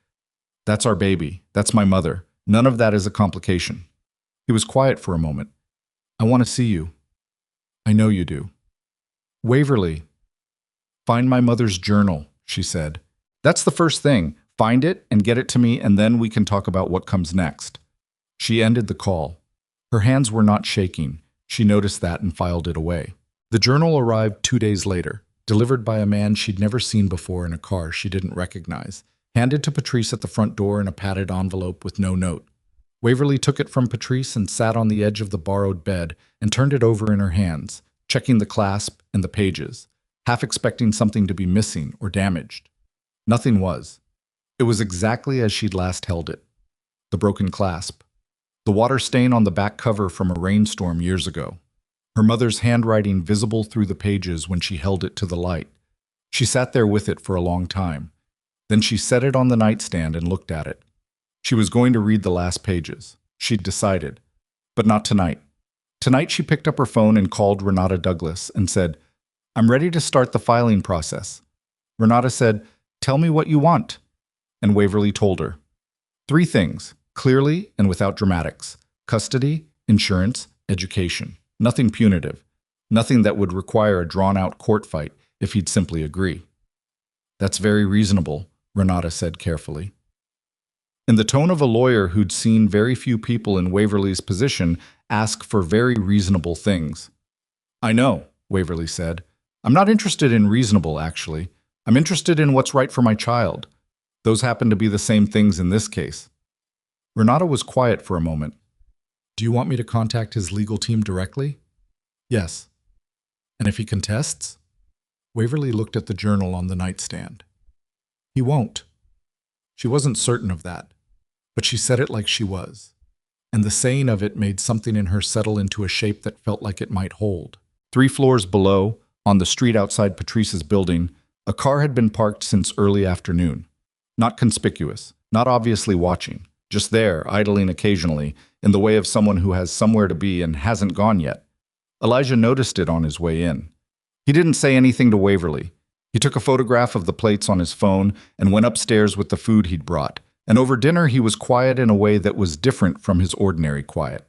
That's our baby. That's my mother. None of that is a complication. He was quiet for a moment. I want to see you. I know you do. Waverly. Find my mother's journal, she said. That's the first thing. Find it and get it to me, and then we can talk about what comes next. She ended the call. Her hands were not shaking. She noticed that and filed it away. The journal arrived 2 days later, delivered by a man she'd never seen before in a car she didn't recognize, handed to Patrice at the front door in a padded envelope with no note. Waverly took it from Patrice and sat on the edge of the borrowed bed and turned it over in her hands, checking the clasp and the pages, half expecting something to be missing or damaged. Nothing was. It was exactly as she'd last held it. The broken clasp. The water stain on the back cover from a rainstorm years ago. Her mother's handwriting visible through the pages when she held it to the light. She sat there with it for a long time. Then she set it on the nightstand and looked at it. She was going to read the last pages. She'd decided. But not tonight. Tonight she picked up her phone and called Renata Douglas and said, I'm ready to start the filing process. Renata said, tell me what you want. And Waverly told her. 3 things, clearly and without dramatics. Custody, insurance, education. Nothing punitive. Nothing that would require a drawn-out court fight if he'd simply agree. That's very reasonable, Renata said carefully. In the tone of a lawyer who'd seen very few people in Waverly's position ask for very reasonable things. I know, Waverly said. I'm not interested in reasonable, actually. I'm interested in what's right for my child. Those happen to be the same things in this case. Renata was quiet for a moment. Do you want me to contact his legal team directly? Yes. And if he contests? Waverly looked at the journal on the nightstand. He won't. She wasn't certain of that, but she said it like she was. And the saying of it made something in her settle into a shape that felt like it might hold. 3 floors below, on the street outside Patrice's building, a car had been parked since early afternoon. Not conspicuous, not obviously watching, just there, idling occasionally, in the way of someone who has somewhere to be and hasn't gone yet. Elijah noticed it on his way in. He didn't say anything to Waverly. He took a photograph of the plates on his phone and went upstairs with the food he'd brought, and over dinner he was quiet in a way that was different from his ordinary quiet.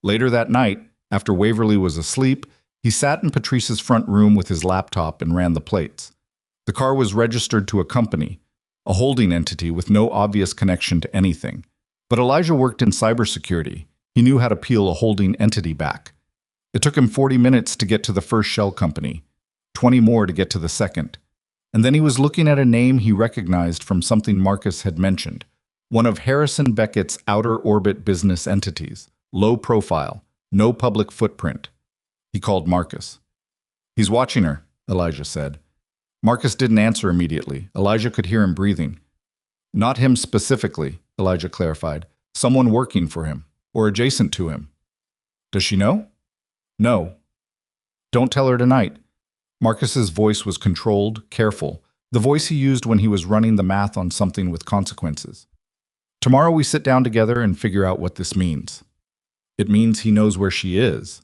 Later that night, after Waverly was asleep, he sat in Patrice's front room with his laptop and ran the plates. The car was registered to a company, a holding entity with no obvious connection to anything. But Elijah worked in cybersecurity. He knew how to peel a holding entity back. It took him 40 minutes to get to the first shell company, 20 more to get to the second. And then he was looking at a name he recognized from something Marcus had mentioned, one of Harrison Beckett's outer orbit business entities, low profile, no public footprint. He called Marcus. He's watching her, Elijah said. Marcus didn't answer immediately. Elijah could hear him breathing. Not him specifically, Elijah clarified. Someone working for him, or adjacent to him. Does she know? No. Don't tell her tonight. Marcus's voice was controlled, careful, the voice he used when he was running the math on something with consequences. Tomorrow we sit down together and figure out what this means. It means he knows where she is.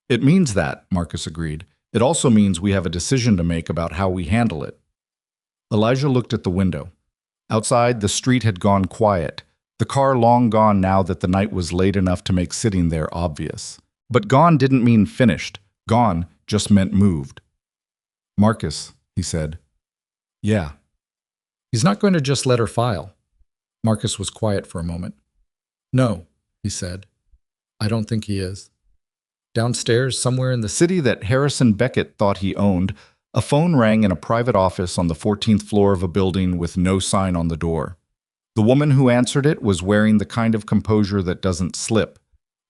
It means that, Marcus agreed. It also means we have a decision to make about how we handle it. Elijah looked at the window. Outside, the street had gone quiet, the car long gone now that the night was late enough to make sitting there obvious. But gone didn't mean finished. Gone just meant moved. Marcus, he said. Yeah. He's not going to just let her file. Marcus was quiet for a moment. No, he said. I don't think he is. Downstairs, somewhere in the city that Harrison Beckett thought he owned, a phone rang in a private office on the 14th floor of a building with no sign on the door. The woman who answered it was wearing the kind of composure that doesn't slip.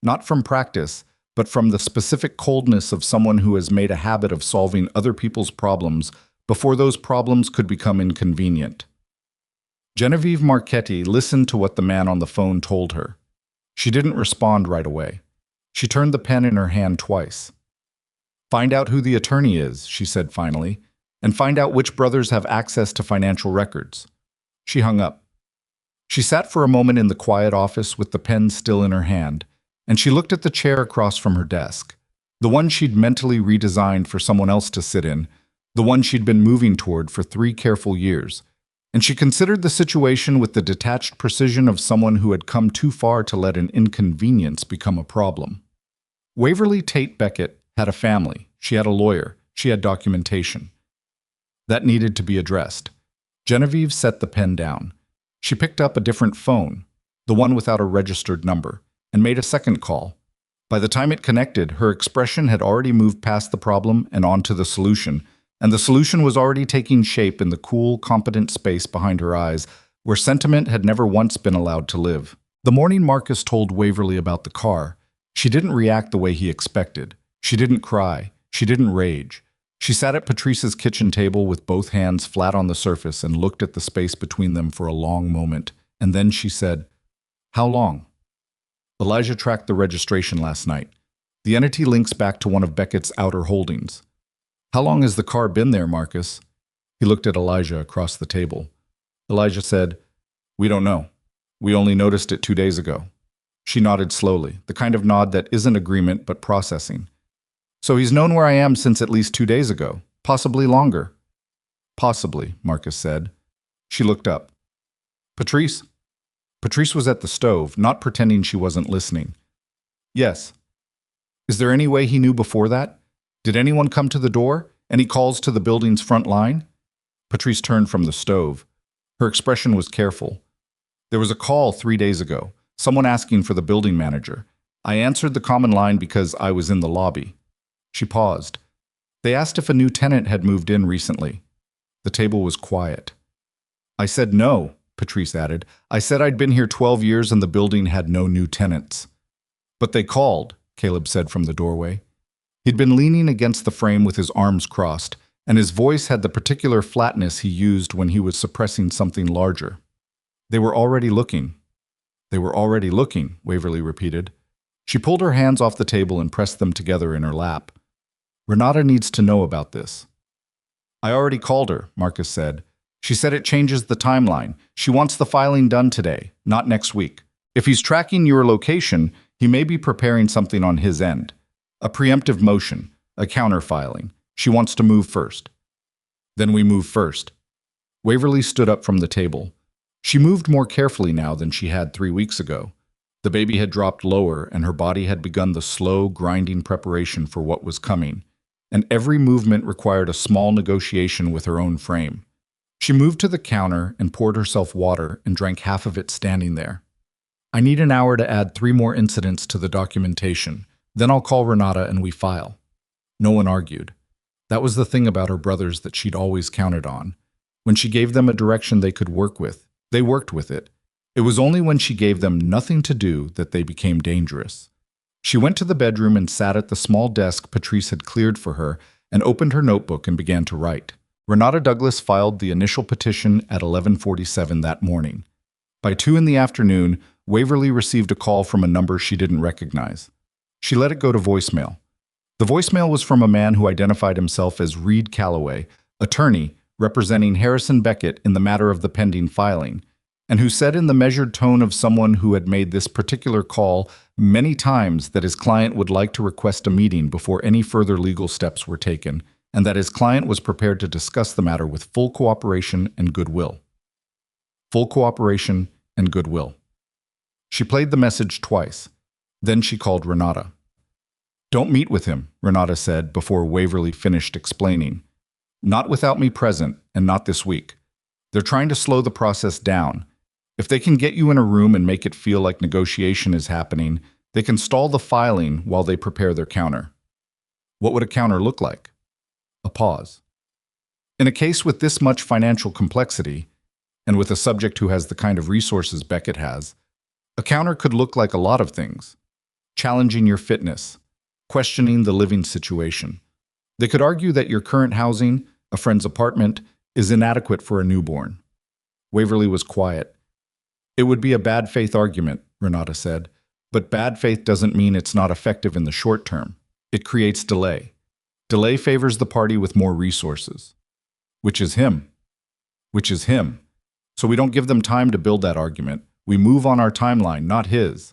Not from practice, but from the specific coldness of someone who has made a habit of solving other people's problems before those problems could become inconvenient. Genevieve Marquetti listened to what the man on the phone told her. She didn't respond right away. She turned the pen in her hand twice. "Find out who the attorney is," she said finally, "and find out which brothers have access to financial records." She hung up. She sat for a moment in the quiet office with the pen still in her hand, and she looked at the chair across from her desk, the one she'd mentally redesigned for someone else to sit in, the one she'd been moving toward for 3 careful years, and she considered the situation with the detached precision of someone who had come too far to let an inconvenience become a problem. Waverly Tate Beckett had a family, she had a lawyer, she had documentation. That needed to be addressed. Genevieve set the pen down. She picked up a different phone, the one without a registered number, and made a second call. By the time it connected, her expression had already moved past the problem and onto the solution, and the solution was already taking shape in the cool, competent space behind her eyes, where sentiment had never once been allowed to live. The morning Marcus told Waverly about the car, she didn't react the way he expected. She didn't cry. She didn't rage. She sat at Patrice's kitchen table with both hands flat on the surface and looked at the space between them for a long moment, and then she said, "How long?" Elijah tracked the registration last night. The entity links back to one of Beckett's outer holdings. "How long has the car been there, Marcus?" He looked at Elijah across the table. Elijah said, "We don't know. We only noticed it 2 days ago." She nodded slowly, the kind of nod that isn't agreement but processing. "So he's known where I am since at least 2 days ago, possibly longer." "Possibly," Marcus said. She looked up. "Patrice?" Patrice was at the stove, not pretending she wasn't listening. "Yes." "Is there any way he knew before that? Did anyone come to the door? Any calls to the building's front line?" Patrice turned from the stove. Her expression was careful. "There was a call 3 days ago, someone asking for the building manager. I answered the common line because I was in the lobby." She paused. "They asked if a new tenant had moved in recently." The table was quiet. "I said no," Patrice added. "I said I'd been here 12 years and the building had no new tenants." "But they called," Caleb said from the doorway. He'd been leaning against the frame with his arms crossed, and his voice had the particular flatness he used when he was suppressing something larger. "They were already looking." "They were already looking," Waverly repeated. She pulled her hands off the table and pressed them together in her lap. "Renata needs to know about this." "I already called her," Marcus said. "She said it changes the timeline. She wants the filing done today, not next week. If he's tracking your location, he may be preparing something on his end. A preemptive motion, a counter-filing. She wants to move first." "Then we move first." Waverly stood up from the table. She moved more carefully now than she had 3 weeks ago. The baby had dropped lower, and her body had begun the slow, grinding preparation for what was coming, and every movement required a small negotiation with her own frame. She moved to the counter and poured herself water and drank half of it standing there. "I need an hour to add 3 more incidents to the documentation. Then I'll call Renata and we file." No one argued. That was the thing about her brothers that she'd always counted on. When she gave them a direction they could work with, they worked with it. It was only when she gave them nothing to do that they became dangerous. She went to the bedroom and sat at the small desk Patrice had cleared for her and opened her notebook and began to write. Renata Douglas filed the initial petition at 11:47 that morning. By 2 in the afternoon, Waverly received a call from a number she didn't recognize. She let it go to voicemail. The voicemail was from a man who identified himself as Reed Calloway, attorney representing Harrison Beckett in the matter of the pending filing, and who said in the measured tone of someone who had made this particular call many times that his client would like to request a meeting before any further legal steps were taken, and that his client was prepared to discuss the matter with full cooperation and goodwill. Full cooperation and goodwill. She played the message twice. Then she called Renata. "Don't meet with him," Renata said before Waverly finished explaining. "Not without me present, and not this week. They're trying to slow the process down. If they can get you in a room and make it feel like negotiation is happening, they can stall the filing while they prepare their counter." What would a counter look like? A pause. In a case with this much financial complexity, and with a subject who has the kind of resources Beckett has, a counter could look like a lot of things. Challenging your fitness, questioning the living situation. They could argue that your current housing, a friend's apartment, is inadequate for a newborn. Waverly was quiet. It would be a bad faith argument, Renata said, but bad faith doesn't mean it's not effective in the short term. It creates delay. Delay favors the party with more resources. Which is him. Which is him. So we don't give them time to build that argument. We move on our timeline, not his.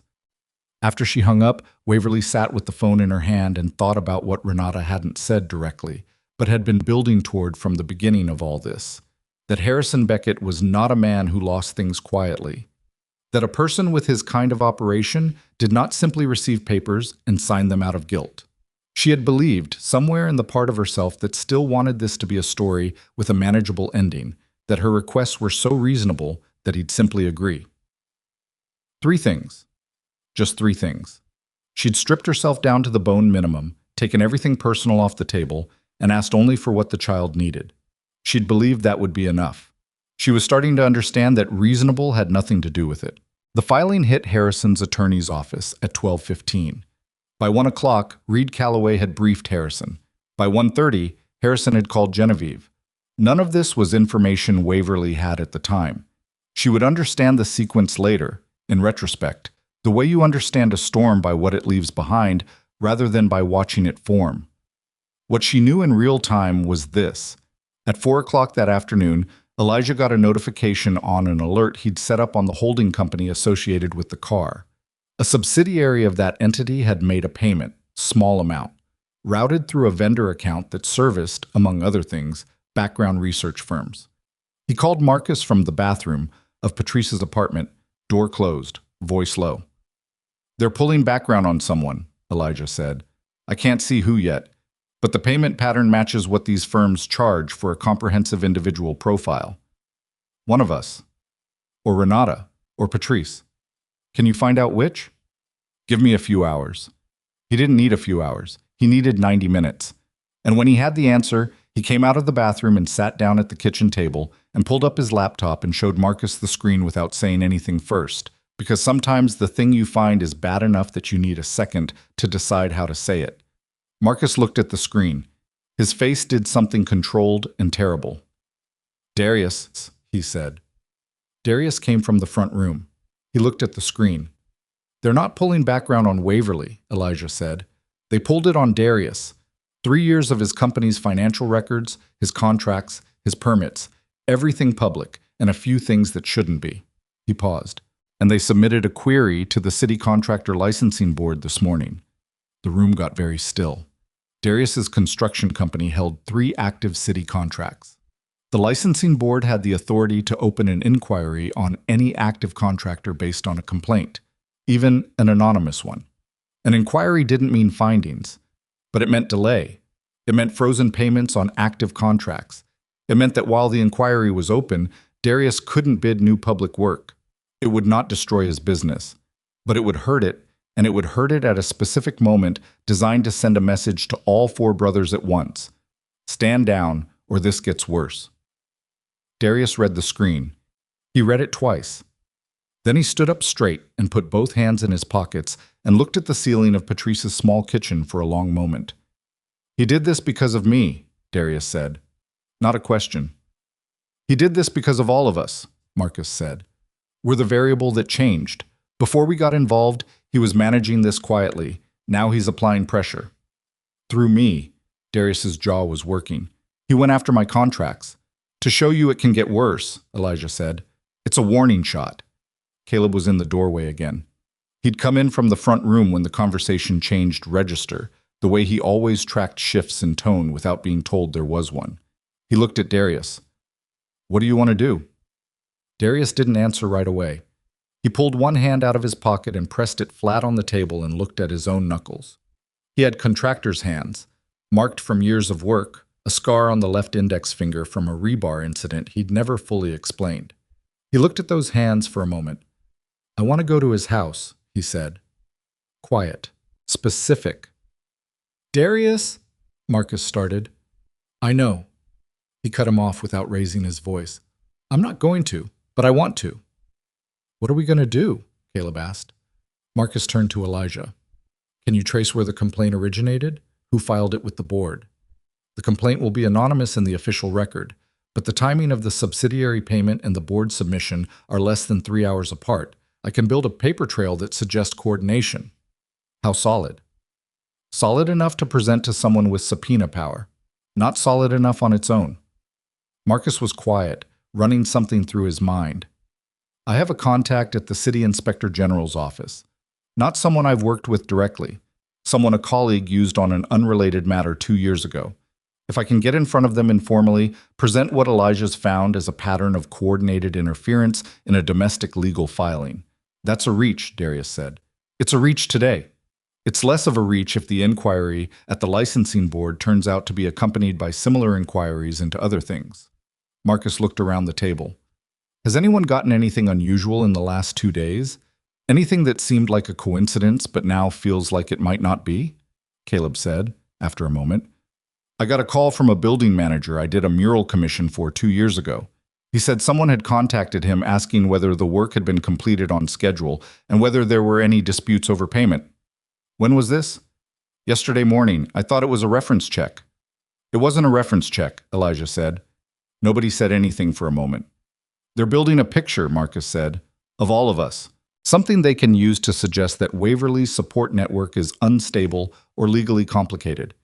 After she hung up, Waverly sat with the phone in her hand and thought about what Renata hadn't said directly, but had been building toward from the beginning of all this. That Harrison Beckett was not a man who lost things quietly. That a person with his kind of operation did not simply receive papers and sign them out of guilt. She had believed, somewhere in the part of herself that still wanted this to be a story with a manageable ending, that her requests were so reasonable that he'd simply agree. 3 things. Just 3 things. She'd stripped herself down to the bone minimum, taken everything personal off the table, and asked only for what the child needed. She'd believed that would be enough. She was starting to understand that reasonable had nothing to do with it. The filing hit Harrison's attorney's office at 12:15. By 1 o'clock, Reed Calloway had briefed Harrison. By 1:30, Harrison had called Genevieve. None of this was information Waverly had at the time. She would understand the sequence later, in retrospect, the way you understand a storm by what it leaves behind rather than by watching it form. What she knew in real time was this. At 4 o'clock that afternoon, Elijah got a notification on an alert he'd set up on the holding company associated with the car. A subsidiary of that entity had made a payment, small amount, routed through a vendor account that serviced, among other things, background research firms. He called Marcus from the bathroom of Patrice's apartment, door closed, voice low. "They're pulling background on someone," Elijah said. "I can't see who yet, but the payment pattern matches what these firms charge for a comprehensive individual profile. One of us. Or Renata. Or Patrice. Can you find out which? Give me a few hours." He didn't need a few hours. He needed 90 minutes. And when he had the answer, he came out of the bathroom and sat down at the kitchen table and pulled up his laptop and showed Marcus the screen without saying anything first, because sometimes the thing you find is bad enough that you need a second to decide how to say it. Marcus looked at the screen. His face did something controlled and terrible. "Darius," he said. Darius came from the front room. He looked at the screen. "They're not pulling background on Waverly," Elijah said. "They pulled it on Darius. 3 years of his company's financial records, his contracts, his permits, everything public, and a few things that shouldn't be." He paused. "And they submitted a query to the City Contractor Licensing Board this morning." The room got very still. Darius's construction company held 3 active city contracts. The licensing board had the authority to open an inquiry on any active contractor based on a complaint, even an anonymous one. An inquiry didn't mean findings, but it meant delay. It meant frozen payments on active contracts. It meant that while the inquiry was open, Darius couldn't bid new public work. It would not destroy his business, but it would hurt it, and it would hurt it at a specific moment designed to send a message to all 4 brothers at once. Stand down, or this gets worse. Darius read the screen. He read it twice. Then he stood up straight and put both hands in his pockets and looked at the ceiling of Patrice's small kitchen for a long moment. "He did this because of me," Darius said. Not a question. "He did this because of all of us," Marcus said. "We're the variable that changed. Before we got involved, he was managing this quietly. Now he's applying pressure." "Through me." Darius's jaw was working. "He went after my contracts." "To show you it can get worse," Elijah said. "It's a warning shot." Caleb was in the doorway again. He'd come in from the front room when the conversation changed register, the way he always tracked shifts in tone without being told there was one. He looked at Darius. "What do you want to do?" Darius didn't answer right away. He pulled one hand out of his pocket and pressed it flat on the table and looked at his own knuckles. He had contractor's hands, marked from years of work, a scar on the left index finger from a rebar incident he'd never fully explained. He looked at those hands for a moment. "I want to go to his house," he said. Quiet. Specific. "Darius," Marcus started. "I know." He cut him off without raising his voice. "I'm not going to, but I want to." "What are we going to do?" Caleb asked. Marcus turned to Elijah. Can you trace where the complaint originated? Who filed it with the board? The complaint will be anonymous in the official record, but the timing of the subsidiary payment and the board submission are less than 3 hours apart. I can build a paper trail that suggests coordination. How solid? Solid enough to present to someone with subpoena power. Not solid enough on its own. Marcus was quiet, running something through his mind. I have a contact at the City Inspector General's office. Not someone I've worked with directly. Someone a colleague used on an unrelated matter 2 years ago. If I can get in front of them informally, present what Elijah's found as a pattern of coordinated interference in a domestic legal filing. That's a reach, Darius said. It's a reach today. It's less of a reach if the inquiry at the licensing board turns out to be accompanied by similar inquiries into other things. Marcus looked around the table. Has anyone gotten anything unusual in the last 2 days? Anything that seemed like a coincidence but now feels like it might not be? Caleb said, after a moment. I got a call from a building manager I did a mural commission for 2 years ago. He said someone had contacted him asking whether the work had been completed on schedule and whether there were any disputes over payment. When was this? Yesterday morning. I thought it was a reference check. It wasn't a reference check, Elijah said. Nobody said anything for a moment. They're building a picture, Marcus said, of all of us. Something they can use to suggest that Waverly's support network is unstable or legally complicated.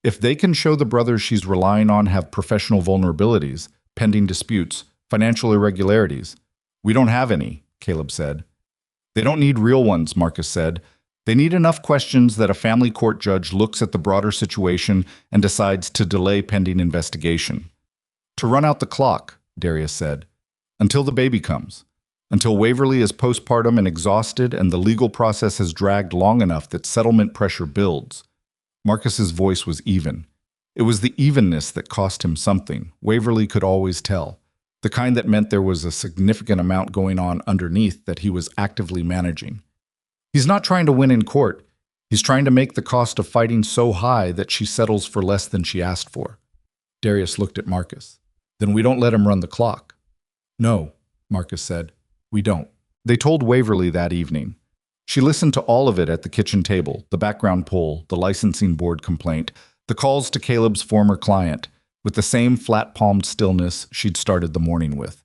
If they can show the brothers she's relying on have professional vulnerabilities, pending disputes, financial irregularities. We don't have any, Caleb said. They don't need real ones, Marcus said. They need enough questions that a family court judge looks at the broader situation and decides to delay pending investigation. To run out the clock, Darius said, until the baby comes. Until Waverly is postpartum and exhausted and the legal process has dragged long enough that settlement pressure builds. Marcus's voice was even. It was the evenness that cost him something. Waverly could always tell. The kind that meant there was a significant amount going on underneath that he was actively managing. He's not trying to win in court. He's trying to make the cost of fighting so high that she settles for less than she asked for. Darius looked at Marcus. Then we don't let him run the clock. No, Marcus said. We don't. They told Waverly that evening. She listened to all of it at the kitchen table, the background poll, the licensing board complaint, the calls to Caleb's former client, with the same flat-palmed stillness she'd started the morning with.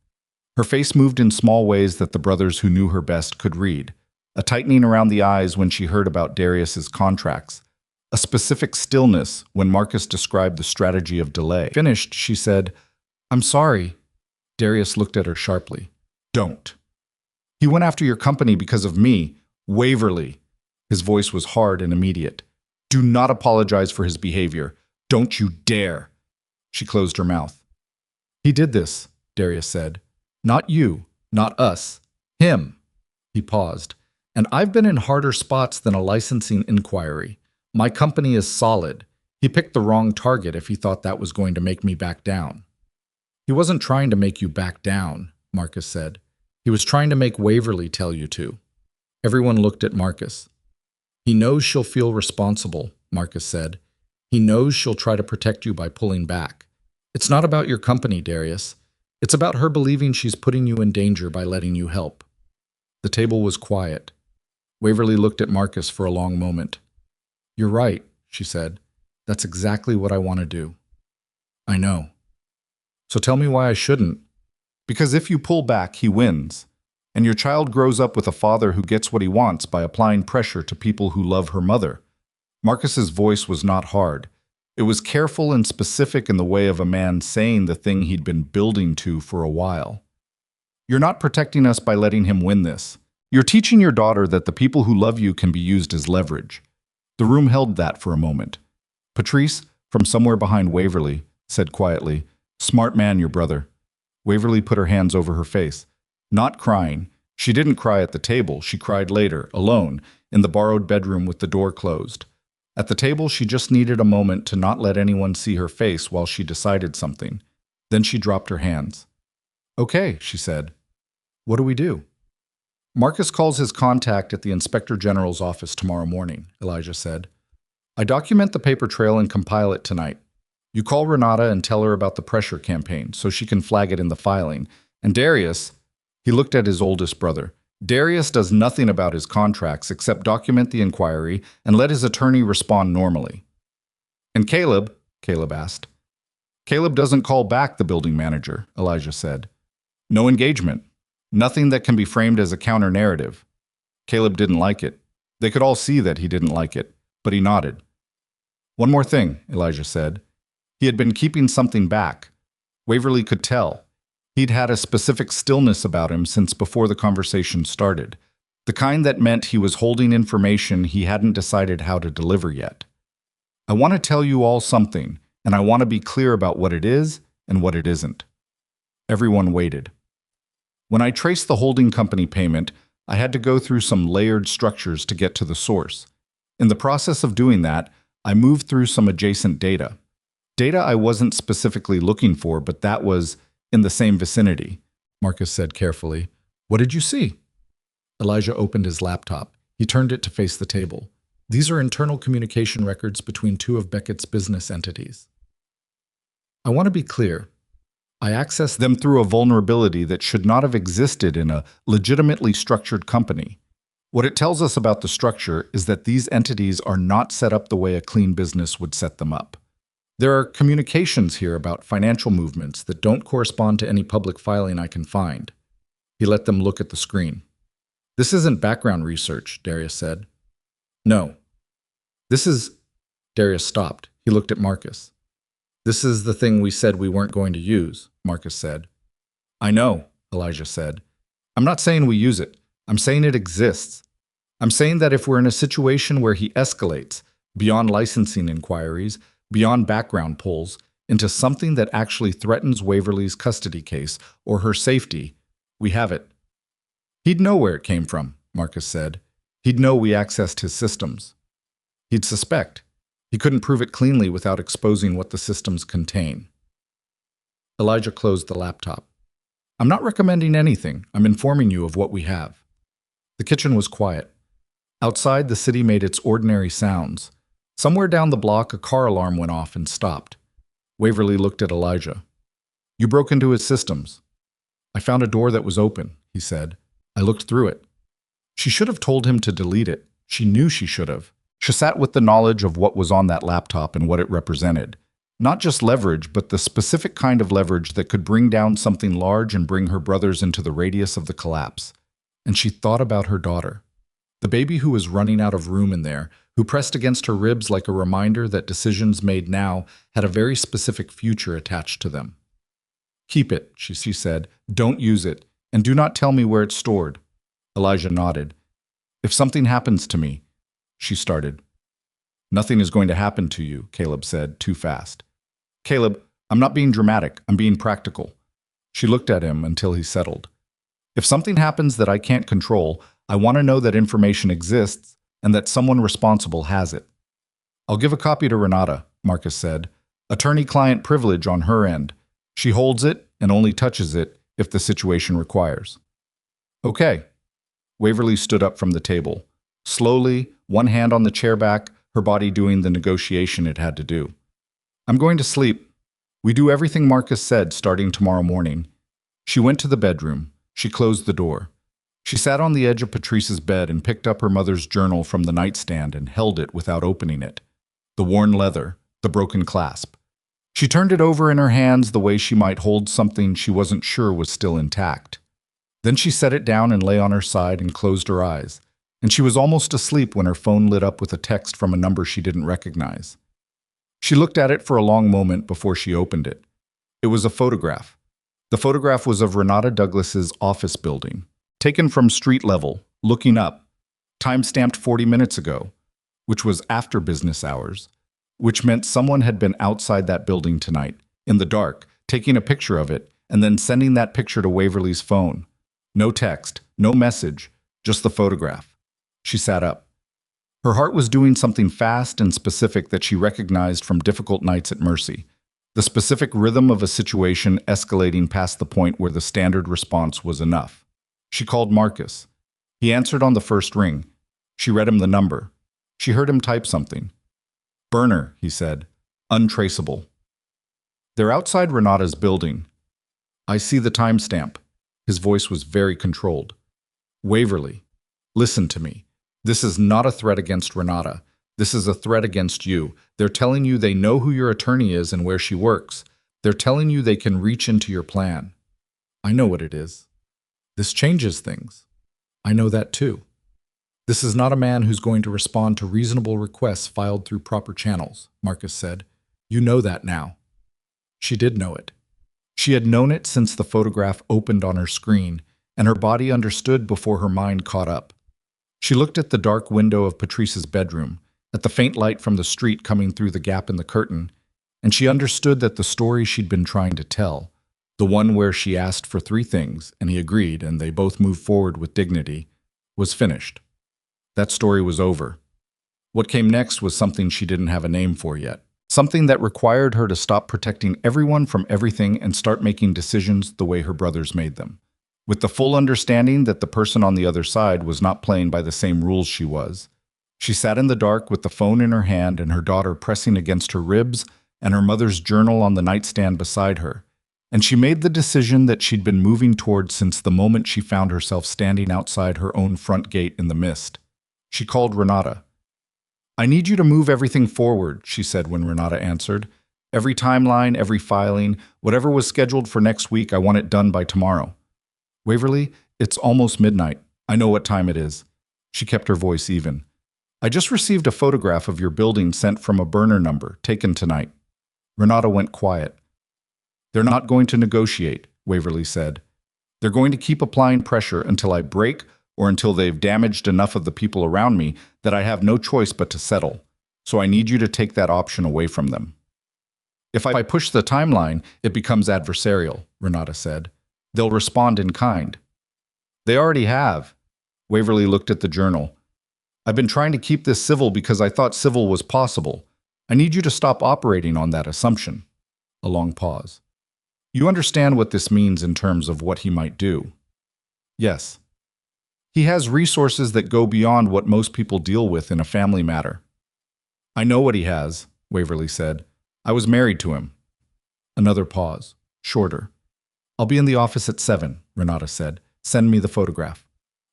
Her face moved in small ways that the brothers who knew her best could read. A tightening around the eyes when she heard about Darius's contracts. A specific stillness when Marcus described the strategy of delay. Finished, she said, I'm sorry. Darius looked at her sharply. Don't. He went after your company because of me, Waverly. His voice was hard and immediate. Do not apologize for his behavior. Don't you dare. She closed her mouth. He did this, Darius said. Not you, not us. Him. He paused. And I've been in harder spots than a licensing inquiry. My company is solid. He picked the wrong target if he thought that was going to make me back down. He wasn't trying to make you back down, Marcus said. He was trying to make Waverly tell you to. Everyone looked at Marcus. He knows she'll feel responsible, Marcus said. He knows she'll try to protect you by pulling back. It's not about your company, Darius. It's about her believing she's putting you in danger by letting you help. The table was quiet. Waverly looked at Marcus for a long moment. You're right, she said. That's exactly what I want to do. I know. So tell me why I shouldn't. Because if you pull back, he wins. And your child grows up with a father who gets what he wants by applying pressure to people who love her mother. Marcus's voice was not hard. It was careful and specific in the way of a man saying the thing he'd been building to for a while. You're not protecting us by letting him win this. You're teaching your daughter that the people who love you can be used as leverage. The room held that for a moment. Patrice, from somewhere behind Waverly, said quietly, Smart man, your brother. Waverly put her hands over her face. Not crying. She didn't cry at the table. She cried later, alone, in the borrowed bedroom with the door closed. At the table, she just needed a moment to not let anyone see her face while she decided something. Then she dropped her hands. Okay, she said. What do we do? Marcus calls his contact at the Inspector General's office tomorrow morning, Elijah said. I document the paper trail and compile it tonight. You call Renata and tell her about the pressure campaign so she can flag it in the filing. And Darius, he looked at his oldest brother, Darius does nothing about his contracts except document the inquiry and let his attorney respond normally. And Caleb asked. Caleb doesn't call back the building manager, Elijah said. No engagement. Nothing that can be framed as a counter-narrative. Caleb didn't like it. They could all see that he didn't like it, but he nodded. One more thing, Elijah said. He had been keeping something back. Waverly could tell. He'd had a specific stillness about him since before the conversation started, the kind that meant he was holding information he hadn't decided how to deliver yet. I want to tell you all something, and I want to be clear about what it is and what it isn't. Everyone waited. When I traced the holding company payment, I had to go through some layered structures to get to the source. In the process of doing that, I moved through some adjacent data. Data I wasn't specifically looking for, but that was in the same vicinity, Marcus said carefully. What did you see? Elijah opened his laptop. He turned it to face the table. These are internal communication records between two of Beckett's business entities. I want to be clear. I accessed them through a vulnerability that should not have existed in a legitimately structured company. What it tells us about the structure is that these entities are not set up the way a clean business would set them up. There are communications here about financial movements that don't correspond to any public filing I can find. He let them look at the screen. This isn't background research, Darius said. No. This is... Darius stopped. He looked at Marcus. This is the thing we said we weren't going to use, Marcus said. I know, Elijah said. I'm not saying we use it. I'm saying it exists. I'm saying that if we're in a situation where he escalates, beyond licensing inquiries, beyond background pulls, into something that actually threatens Waverly's custody case or her safety, we have it. He'd know where it came from, Marcus said. He'd know we accessed his systems. He'd suspect. He couldn't prove it cleanly without exposing what the systems contain. Elijah closed the laptop. I'm not recommending anything. I'm informing you of what we have. The kitchen was quiet. Outside, the city made its ordinary sounds. Somewhere down the block, a car alarm went off and stopped. Waverly looked at Elijah. You broke into his systems. I found a door that was open, he said. I looked through it. She should have told him to delete it. She knew she should have. She sat with the knowledge of what was on that laptop and what it represented. Not just leverage, but the specific kind of leverage that could bring down something large and bring her brothers into the radius of the collapse. And she thought about her daughter. The baby who was running out of room in there, who pressed against her ribs like a reminder that decisions made now had a very specific future attached to them. Keep it, she said. Don't use it. And do not tell me where it's stored. Elijah nodded. If something happens to me, she started. Nothing is going to happen to you, Caleb said, too fast. Caleb, I'm not being dramatic. I'm being practical. She looked at him until he settled. If something happens that I can't control, I want to know that information exists and that someone responsible has it. I'll give a copy to Renata, Marcus said. Attorney-client privilege on her end. She holds it and only touches it if the situation requires. Okay. Waverly stood up from the table. Slowly, one hand on the chair back, her body doing the negotiation it had to do. I'm going to sleep. We do everything Marcus said starting tomorrow morning. She went to the bedroom. She closed the door. She sat on the edge of Patrice's bed and picked up her mother's journal from the nightstand and held it without opening it. The worn leather, the broken clasp. She turned it over in her hands the way she might hold something she wasn't sure was still intact. Then she set it down and lay on her side and closed her eyes, and she was almost asleep when her phone lit up with a text from a number she didn't recognize. She looked at it for a long moment before she opened it. It was a photograph. The photograph was of Renata Douglas's office building, taken from street level, looking up, time-stamped 40 minutes ago, which was after business hours, which meant someone had been outside that building tonight, in the dark, taking a picture of it, and then sending that picture to Waverly's phone. No text, no message, just the photograph. She sat up. Her heart was doing something fast and specific that she recognized from difficult nights at Mercy. The specific rhythm of a situation escalating past the point where the standard response was enough. She called Marcus. He answered on the first ring. She read him the number. She heard him type something. Burner, he said. Untraceable. They're outside Renata's building. I see the timestamp. His voice was very controlled. Waverly, listen to me. This is not a threat against Renata. This is a threat against you. They're telling you they know who your attorney is and where she works. They're telling you they can reach into your plan. I know what it is. This changes things. I know that too. This is not a man who's going to respond to reasonable requests filed through proper channels, Marcus said. You know that now. She did know it. She had known it since the photograph opened on her screen, and her body understood before her mind caught up. She looked at the dark window of Patrice's bedroom, at the faint light from the street coming through the gap in the curtain, and she understood that the story she'd been trying to tell, the one where she asked for 3 things and he agreed and they both moved forward with dignity, was finished. That story was over. What came next was something she didn't have a name for yet. Something that required her to stop protecting everyone from everything and start making decisions the way her brothers made them, with the full understanding that the person on the other side was not playing by the same rules she was. She sat in the dark with the phone in her hand and her daughter pressing against her ribs and her mother's journal on the nightstand beside her, and she made the decision that she'd been moving towards since the moment she found herself standing outside her own front gate in the mist. She called Renata. I need you to move everything forward, she said when Renata answered. Every timeline, every filing, whatever was scheduled for next week, I want it done by tomorrow. Waverly, it's almost midnight. I know what time it is. She kept her voice even. I just received a photograph of your building sent from a burner number, taken tonight. Renata went quiet. They're not going to negotiate, Waverly said. They're going to keep applying pressure until I break or until they've damaged enough of the people around me that I have no choice but to settle. So I need you to take that option away from them. If I push the timeline, it becomes adversarial, Renata said. They'll respond in kind. They already have. Waverly looked at the journal. I've been trying to keep this civil because I thought civil was possible. I need you to stop operating on that assumption. A long pause. You understand what this means in terms of what he might do? Yes. He has resources that go beyond what most people deal with in a family matter. I know what he has, Waverly said. I was married to him. Another pause, shorter. I'll be in the office at 7, Renata said. Send me the photograph.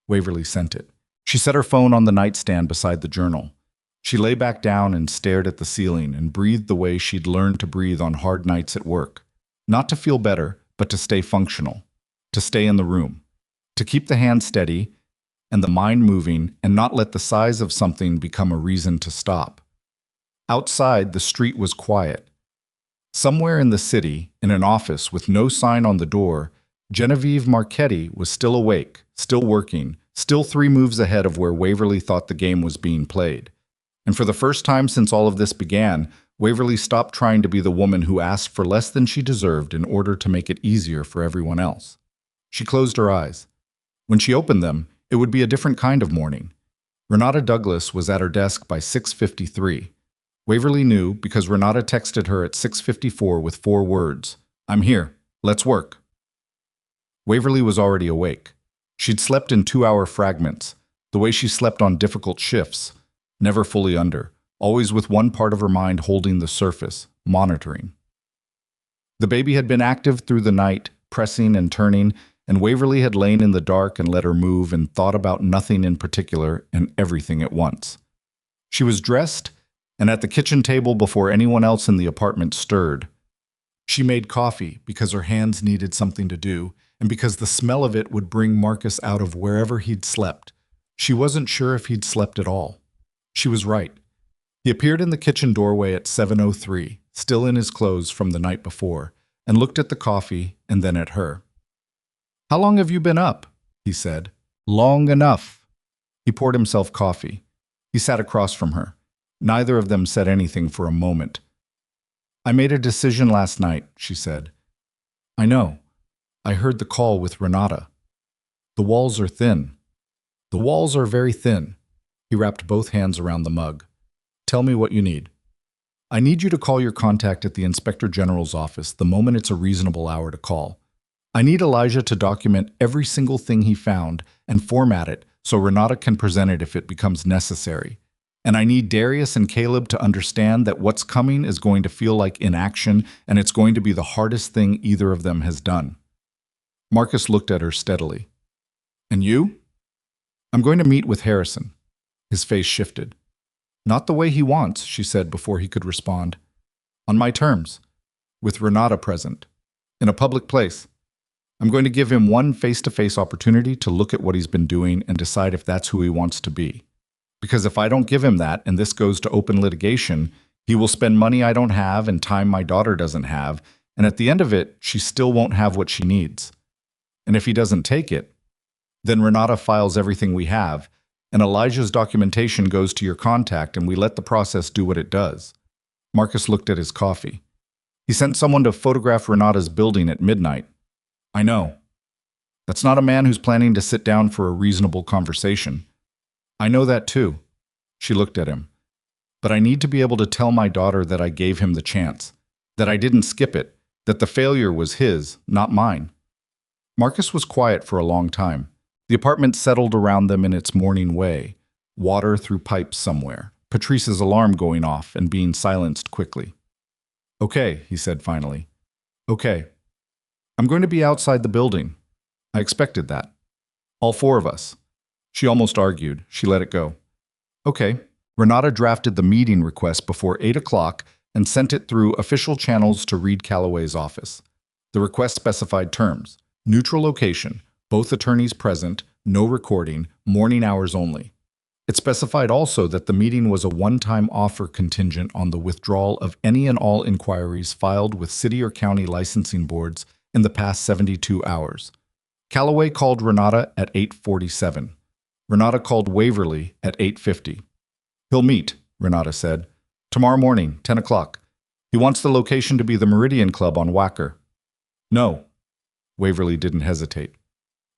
Waverly sent it. She set her phone on the nightstand beside the journal. She lay back down and stared at the ceiling and breathed the way she'd learned to breathe on hard nights at work. Not to feel better, but to stay functional. To stay in the room. To keep the hand steady and the mind moving and not let the size of something become a reason to stop. Outside, the street was quiet. Somewhere in the city, in an office with no sign on the door, Genevieve Marquetti was still awake, still working, still 3 moves ahead of where Waverly thought the game was being played. And for the first time since all of this began, Waverly stopped trying to be the woman who asked for less than she deserved in order to make it easier for everyone else. She closed her eyes. When she opened them, it would be a different kind of morning. Renata Douglas was at her desk by 6:53. Waverly knew because Renata texted her at 6:54 with 4 words, I'm here, let's work. Waverly was already awake. She'd slept in 2-hour fragments, the way she slept on difficult shifts, never fully under, always with one part of her mind holding the surface, monitoring. The baby had been active through the night, pressing and turning, and Waverly had lain in the dark and let her move and thought about nothing in particular and everything at once. She was dressed and at the kitchen table before anyone else in the apartment stirred. She made coffee because her hands needed something to do and because the smell of it would bring Marcus out of wherever he'd slept. She wasn't sure if he'd slept at all. She was right. He appeared in the kitchen doorway at 7:03, still in his clothes from the night before, and looked at the coffee and then at her. How long have you been up? He said. Long enough. He poured himself coffee. He sat across from her. Neither of them said anything for a moment. I made a decision last night, she said. I know. I heard the call with Renata. The walls are thin. The walls are very thin. He wrapped both hands around the mug. Tell me what you need. I need you to call your contact at the Inspector General's office the moment it's a reasonable hour to call. I need Elijah to document every single thing he found and format it so Renata can present it if it becomes necessary. And I need Darius and Caleb to understand that what's coming is going to feel like inaction and it's going to be the hardest thing either of them has done. Marcus looked at her steadily. And you? I'm going to meet with Harrison. His face shifted. Not the way he wants, she said before he could respond. On my terms. With Renata present. In a public place. I'm going to give him one face-to-face opportunity to look at what he's been doing and decide if that's who he wants to be. Because if I don't give him that and this goes to open litigation, he will spend money I don't have and time my daughter doesn't have, and at the end of it, she still won't have what she needs. And if he doesn't take it, then Renata files everything we have, and Elijah's documentation goes to your contact and we let the process do what it does. Marcus looked at his coffee. He sent someone to photograph Renata's building at midnight. I know. That's not a man who's planning to sit down for a reasonable conversation. I know that too. She looked at him. But I need to be able to tell my daughter that I gave him the chance, that I didn't skip it, that the failure was his, not mine. Marcus was quiet for a long time. The apartment settled around them in its morning way, water through pipes somewhere, Patrice's alarm going off and being silenced quickly. Okay, he said finally. Okay. I'm going to be outside the building. I expected that. All four of us. She almost argued. She let it go. Okay. Renata drafted the meeting request before 8 o'clock and sent it through official channels to Reed Calloway's office. The request specified terms. Neutral location, both attorneys present, no recording, morning hours only. It specified also that the meeting was a one-time offer contingent on the withdrawal of any and all inquiries filed with city or county licensing boards in the past 72 hours. Calloway called Renata at 8:47. Renata called Waverly at 8:50. He'll meet, Renata said. Tomorrow morning, 10 o'clock. He wants the location to be the Meridian Club on Wacker. No. Waverly didn't hesitate.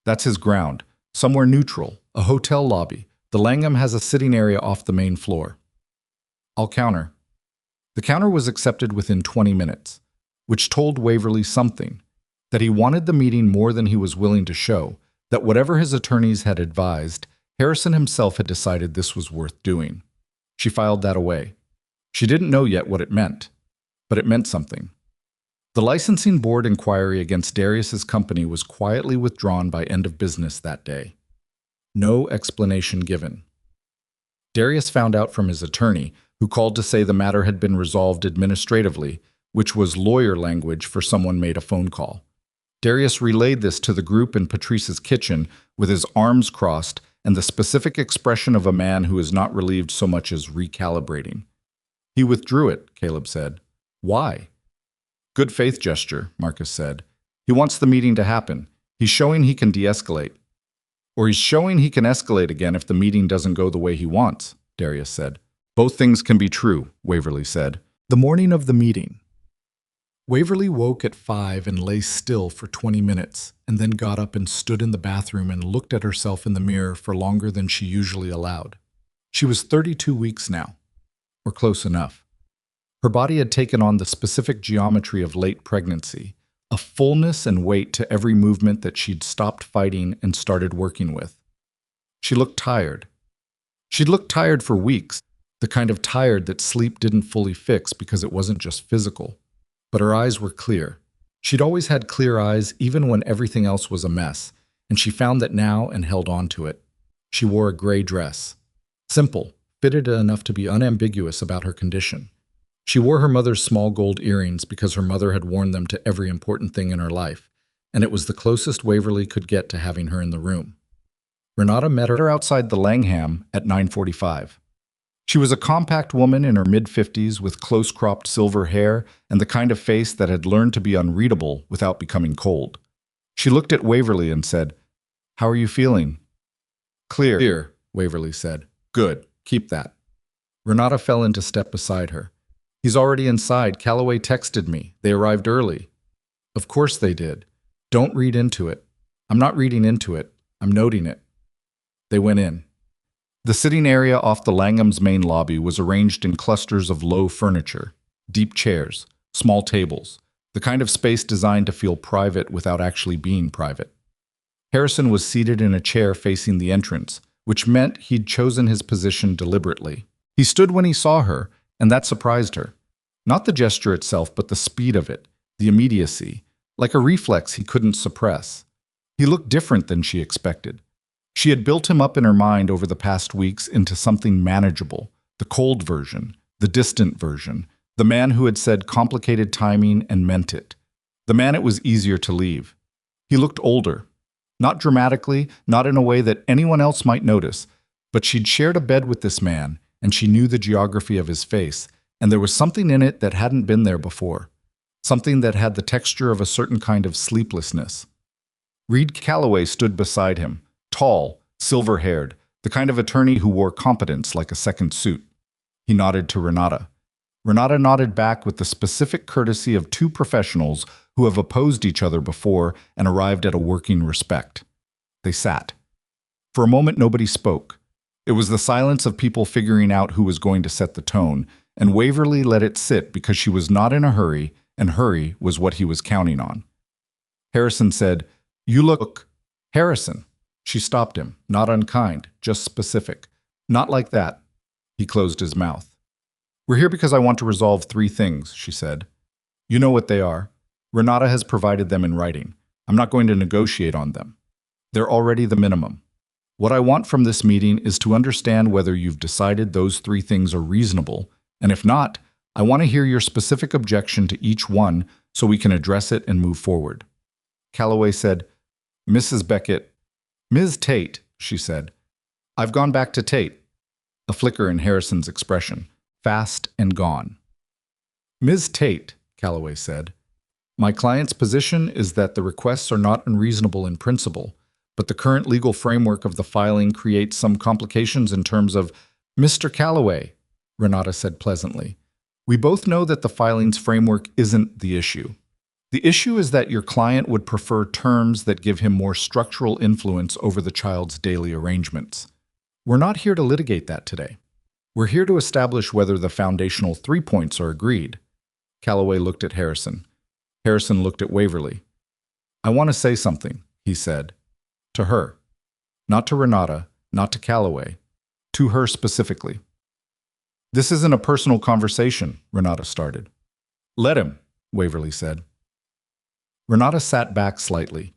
That's his ground. Somewhere neutral, a hotel lobby. The Langham has a sitting area off the main floor. I'll counter. The counter was accepted within 20 minutes, which told Waverly something, that he wanted the meeting more than he was willing to show, that whatever his attorneys had advised, Harrison himself had decided this was worth doing. She filed that away. She didn't know yet what it meant, but it meant something. The licensing board inquiry against Darius's company was quietly withdrawn by end of business that day. No explanation given. Darius found out from his attorney, who called to say the matter had been resolved administratively, which was lawyer language for someone made a phone call. Darius relayed this to the group in Patrice's kitchen with his arms crossed and the specific expression of a man who is not relieved so much as recalibrating. He withdrew it, Caleb said. Why? Good faith gesture, Marcus said. He wants the meeting to happen. He's showing he can de-escalate. Or he's showing he can escalate again if the meeting doesn't go the way he wants, Darius said. Both things can be true, Waverly said. The morning of the meeting. Waverly woke at 5 and lay still for 20 minutes, and then got up and stood in the bathroom and looked at herself in the mirror for longer than she usually allowed. She was 32 weeks now, or close enough. Her body had taken on the specific geometry of late pregnancy, a fullness and weight to every movement that she'd stopped fighting and started working with. She looked tired. She'd looked tired for weeks, the kind of tired that sleep didn't fully fix because it wasn't just physical. But her eyes were clear. She'd always had clear eyes even when everything else was a mess, and she found that now and held on to it. She wore a gray dress. Simple, fitted enough to be unambiguous about her condition. She wore her mother's small gold earrings because her mother had worn them to every important thing in her life, and it was the closest Waverly could get to having her in the room. Renata met her outside the Langham at 9:45. She was a compact woman in her mid-50s with close-cropped silver hair and the kind of face that had learned to be unreadable without becoming cold. She looked at Waverly and said, "How are you feeling?" "Clear," Waverly said. "Good. Keep that." Renata fell into step beside her. "He's already inside. Calloway texted me. They arrived early." "Of course they did. Don't read into it." "I'm not reading into it. I'm noting it." They went in. The sitting area off the Langham's main lobby was arranged in clusters of low furniture, deep chairs, small tables, the kind of space designed to feel private without actually being private. Harrison was seated in a chair facing the entrance, which meant he'd chosen his position deliberately. He stood when he saw her, and that surprised her. Not the gesture itself, but the speed of it, the immediacy, like a reflex he couldn't suppress. He looked different than she expected. She had built him up in her mind over the past weeks into something manageable, the cold version, the distant version, the man who had said complicated timing and meant it, the man it was easier to leave. He looked older, not dramatically, not in a way that anyone else might notice, but she'd shared a bed with this man, and she knew the geography of his face, and there was something in it that hadn't been there before, something that had the texture of a certain kind of sleeplessness. Reed Calloway stood beside him, tall, silver-haired, the kind of attorney who wore competence like a second suit. He nodded to Renata. Renata nodded back with the specific courtesy of two professionals who have opposed each other before and arrived at a working respect. They sat. For a moment, nobody spoke. It was the silence of people figuring out who was going to set the tone, and Waverly let it sit because she was not in a hurry, and hurry was what he was counting on. Harrison said, "You look—" "Harrison." She stopped him, not unkind, just specific. "Not like that." He closed his mouth. "We're here because I want to resolve 3 things," she said. "You know what they are. Renata has provided them in writing. I'm not going to negotiate on them. They're already the minimum. What I want from this meeting is to understand whether you've decided those 3 things are reasonable, and if not, I want to hear your specific objection to each one so we can address it and move forward." Calloway said, "Mrs. Beckett—" "Ms. Tate," she said. "I've gone back to Tate." A flicker in Harrison's expression, fast and gone. "Ms. Tate," Calloway said, "my client's position is that the requests are not unreasonable in principle, but the current legal framework of the filing creates some complications in terms of—" "Mr. Calloway," Renata said pleasantly, "we both know that the filing's framework isn't the issue. The issue is that your client would prefer terms that give him more structural influence over the child's daily arrangements. We're not here to litigate that today. We're here to establish whether the foundational 3 points are agreed." Calloway looked at Harrison. Harrison looked at Waverly. "I want to say something," he said. "To her. Not to Renata, not to Calloway. To her specifically." "This isn't a personal conversation," Renata started. "Let him," Waverly said. Renata sat back slightly.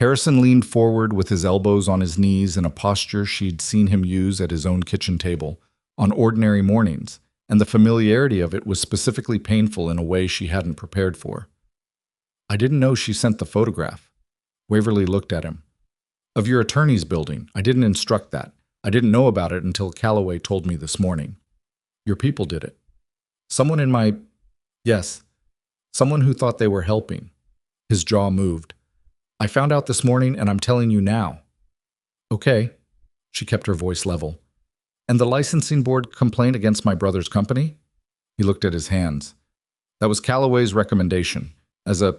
Harrison leaned forward with his elbows on his knees in a posture she'd seen him use at his own kitchen table on ordinary mornings, and the familiarity of it was specifically painful in a way she hadn't prepared for. "I didn't know she sent the photograph." Waverly looked at him. "Of your attorney's building. I didn't instruct that. I didn't know about it until Calloway told me this morning." "Your people did it." "Someone in my—" "Yes. Someone who thought they were helping." His jaw moved. "I found out this morning and I'm telling you now." "Okay." She kept her voice level. "And the licensing board complaint against my brother's company?" He looked at his hands. "That was Calloway's recommendation, as a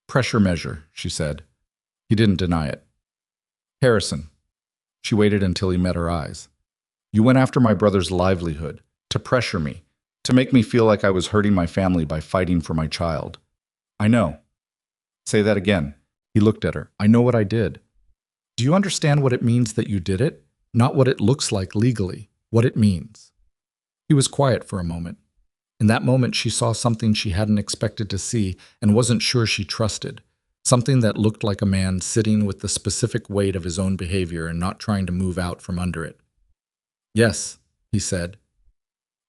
pressure measure," she said. He didn't deny it. "Harrison." She waited until he met her eyes. "You went after my brother's livelihood, to pressure me, to make me feel like I was hurting my family by fighting for my child." "I know." "Say that again." He looked at her. "I know what I did." "Do you understand what it means that you did it? Not what it looks like legally, what it means." He was quiet for a moment. In that moment, she saw something she hadn't expected to see and wasn't sure she trusted. Something that looked like a man sitting with the specific weight of his own behavior and not trying to move out from under it. "Yes," he said.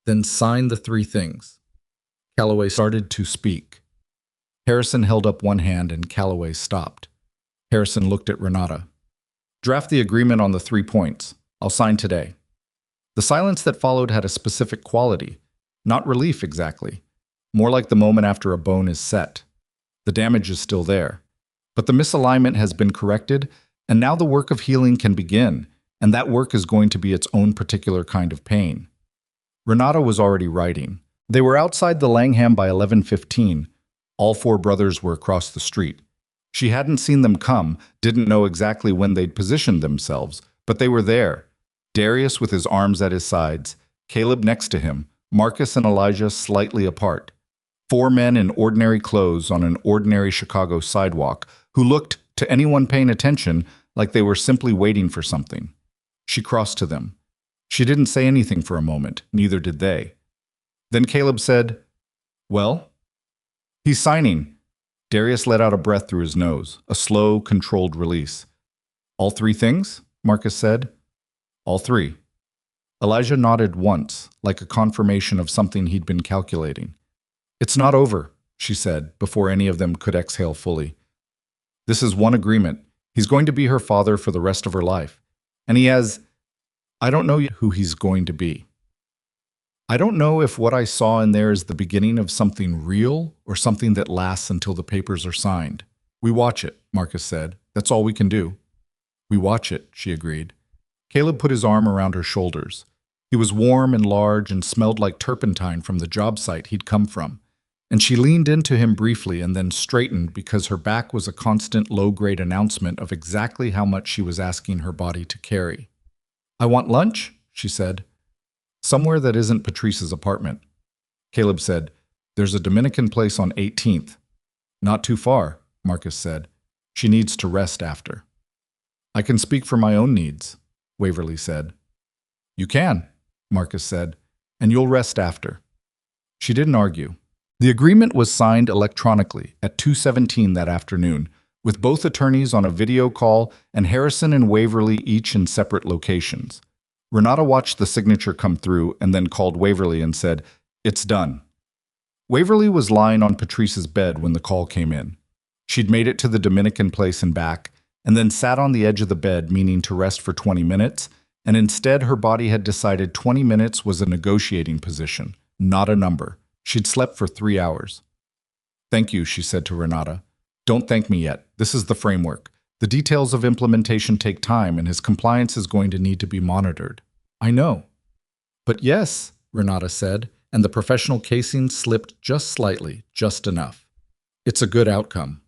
"Then sign the 3 things." Calloway started to speak. Harrison held up one hand and Calloway stopped. Harrison looked at Renata. "Draft the agreement on the 3 points. I'll sign today." The silence that followed had a specific quality, not relief exactly, more like the moment after a bone is set. The damage is still there, but the misalignment has been corrected, and now the work of healing can begin, and that work is going to be its own particular kind of pain. Renata was already writing. They were outside the Langham by 11:15. All 4 brothers were across the street. She hadn't seen them come, didn't know exactly when they'd positioned themselves, but they were there. Darius with his arms at his sides, Caleb next to him, Marcus and Elijah slightly apart. 4 men in ordinary clothes on an ordinary Chicago sidewalk who looked, to anyone paying attention, like they were simply waiting for something. She crossed to them. She didn't say anything for a moment, neither did they. Then Caleb said, "Well?" "He's signing." Darius let out a breath through his nose, a slow, controlled release. "All 3 things?" Marcus said. All three. Elijah nodded once, like a confirmation of something he'd been calculating. It's not over, she said, before any of them could exhale fully. This is one agreement. He's going to be her father for the rest of her life. And he has... I don't know yet who he's going to be. I don't know if what I saw in there is the beginning of something real or something that lasts until the papers are signed. We watch it, Marcus said. That's all we can do. We watch it, she agreed. Caleb put his arm around her shoulders. He was warm and large and smelled like turpentine from the job site he'd come from. And she leaned into him briefly and then straightened because her back was a constant low-grade announcement of exactly how much she was asking her body to carry. I want lunch, she said. Somewhere that isn't Patrice's apartment. Caleb said, There's a Dominican place on 18th. Not too far, Marcus said. She needs to rest after. I can speak for my own needs, Waverly said. You can, Marcus said, and you'll rest after. She didn't argue. The agreement was signed electronically at 2:17 that afternoon, with both attorneys on a video call and Harrison and Waverly each in separate locations. Renata watched the signature come through and then called Waverly and said, It's done. Waverly was lying on Patrice's bed when the call came in. She'd made it to the Dominican place and back, and then sat on the edge of the bed meaning to rest for 20 minutes, and instead her body had decided 20 minutes was a negotiating position, not a number. She'd slept for 3 hours. Thank you, she said to Renata. Don't thank me yet. This is the framework. The details of implementation take time, and his compliance is going to need to be monitored. I know. But yes, Renata said, and the professional casing slipped just slightly, just enough. It's a good outcome.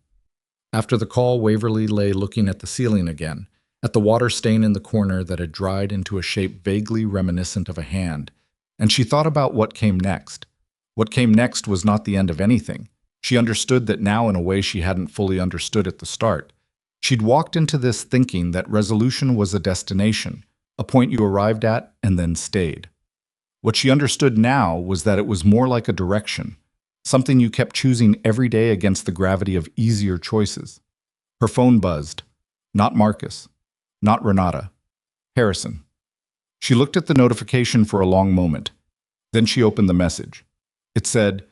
After the call, Waverly lay looking at the ceiling again, at the water stain in the corner that had dried into a shape vaguely reminiscent of a hand, and she thought about what came next. What came next was not the end of anything. She understood that now in a way she hadn't fully understood at the start. She'd walked into this thinking that resolution was a destination, a point you arrived at and then stayed. What she understood now was that it was more like a direction, something you kept choosing every day against the gravity of easier choices. Her phone buzzed. Not Marcus. Not Renata. Harrison. She looked at the notification for a long moment. Then she opened the message. It said,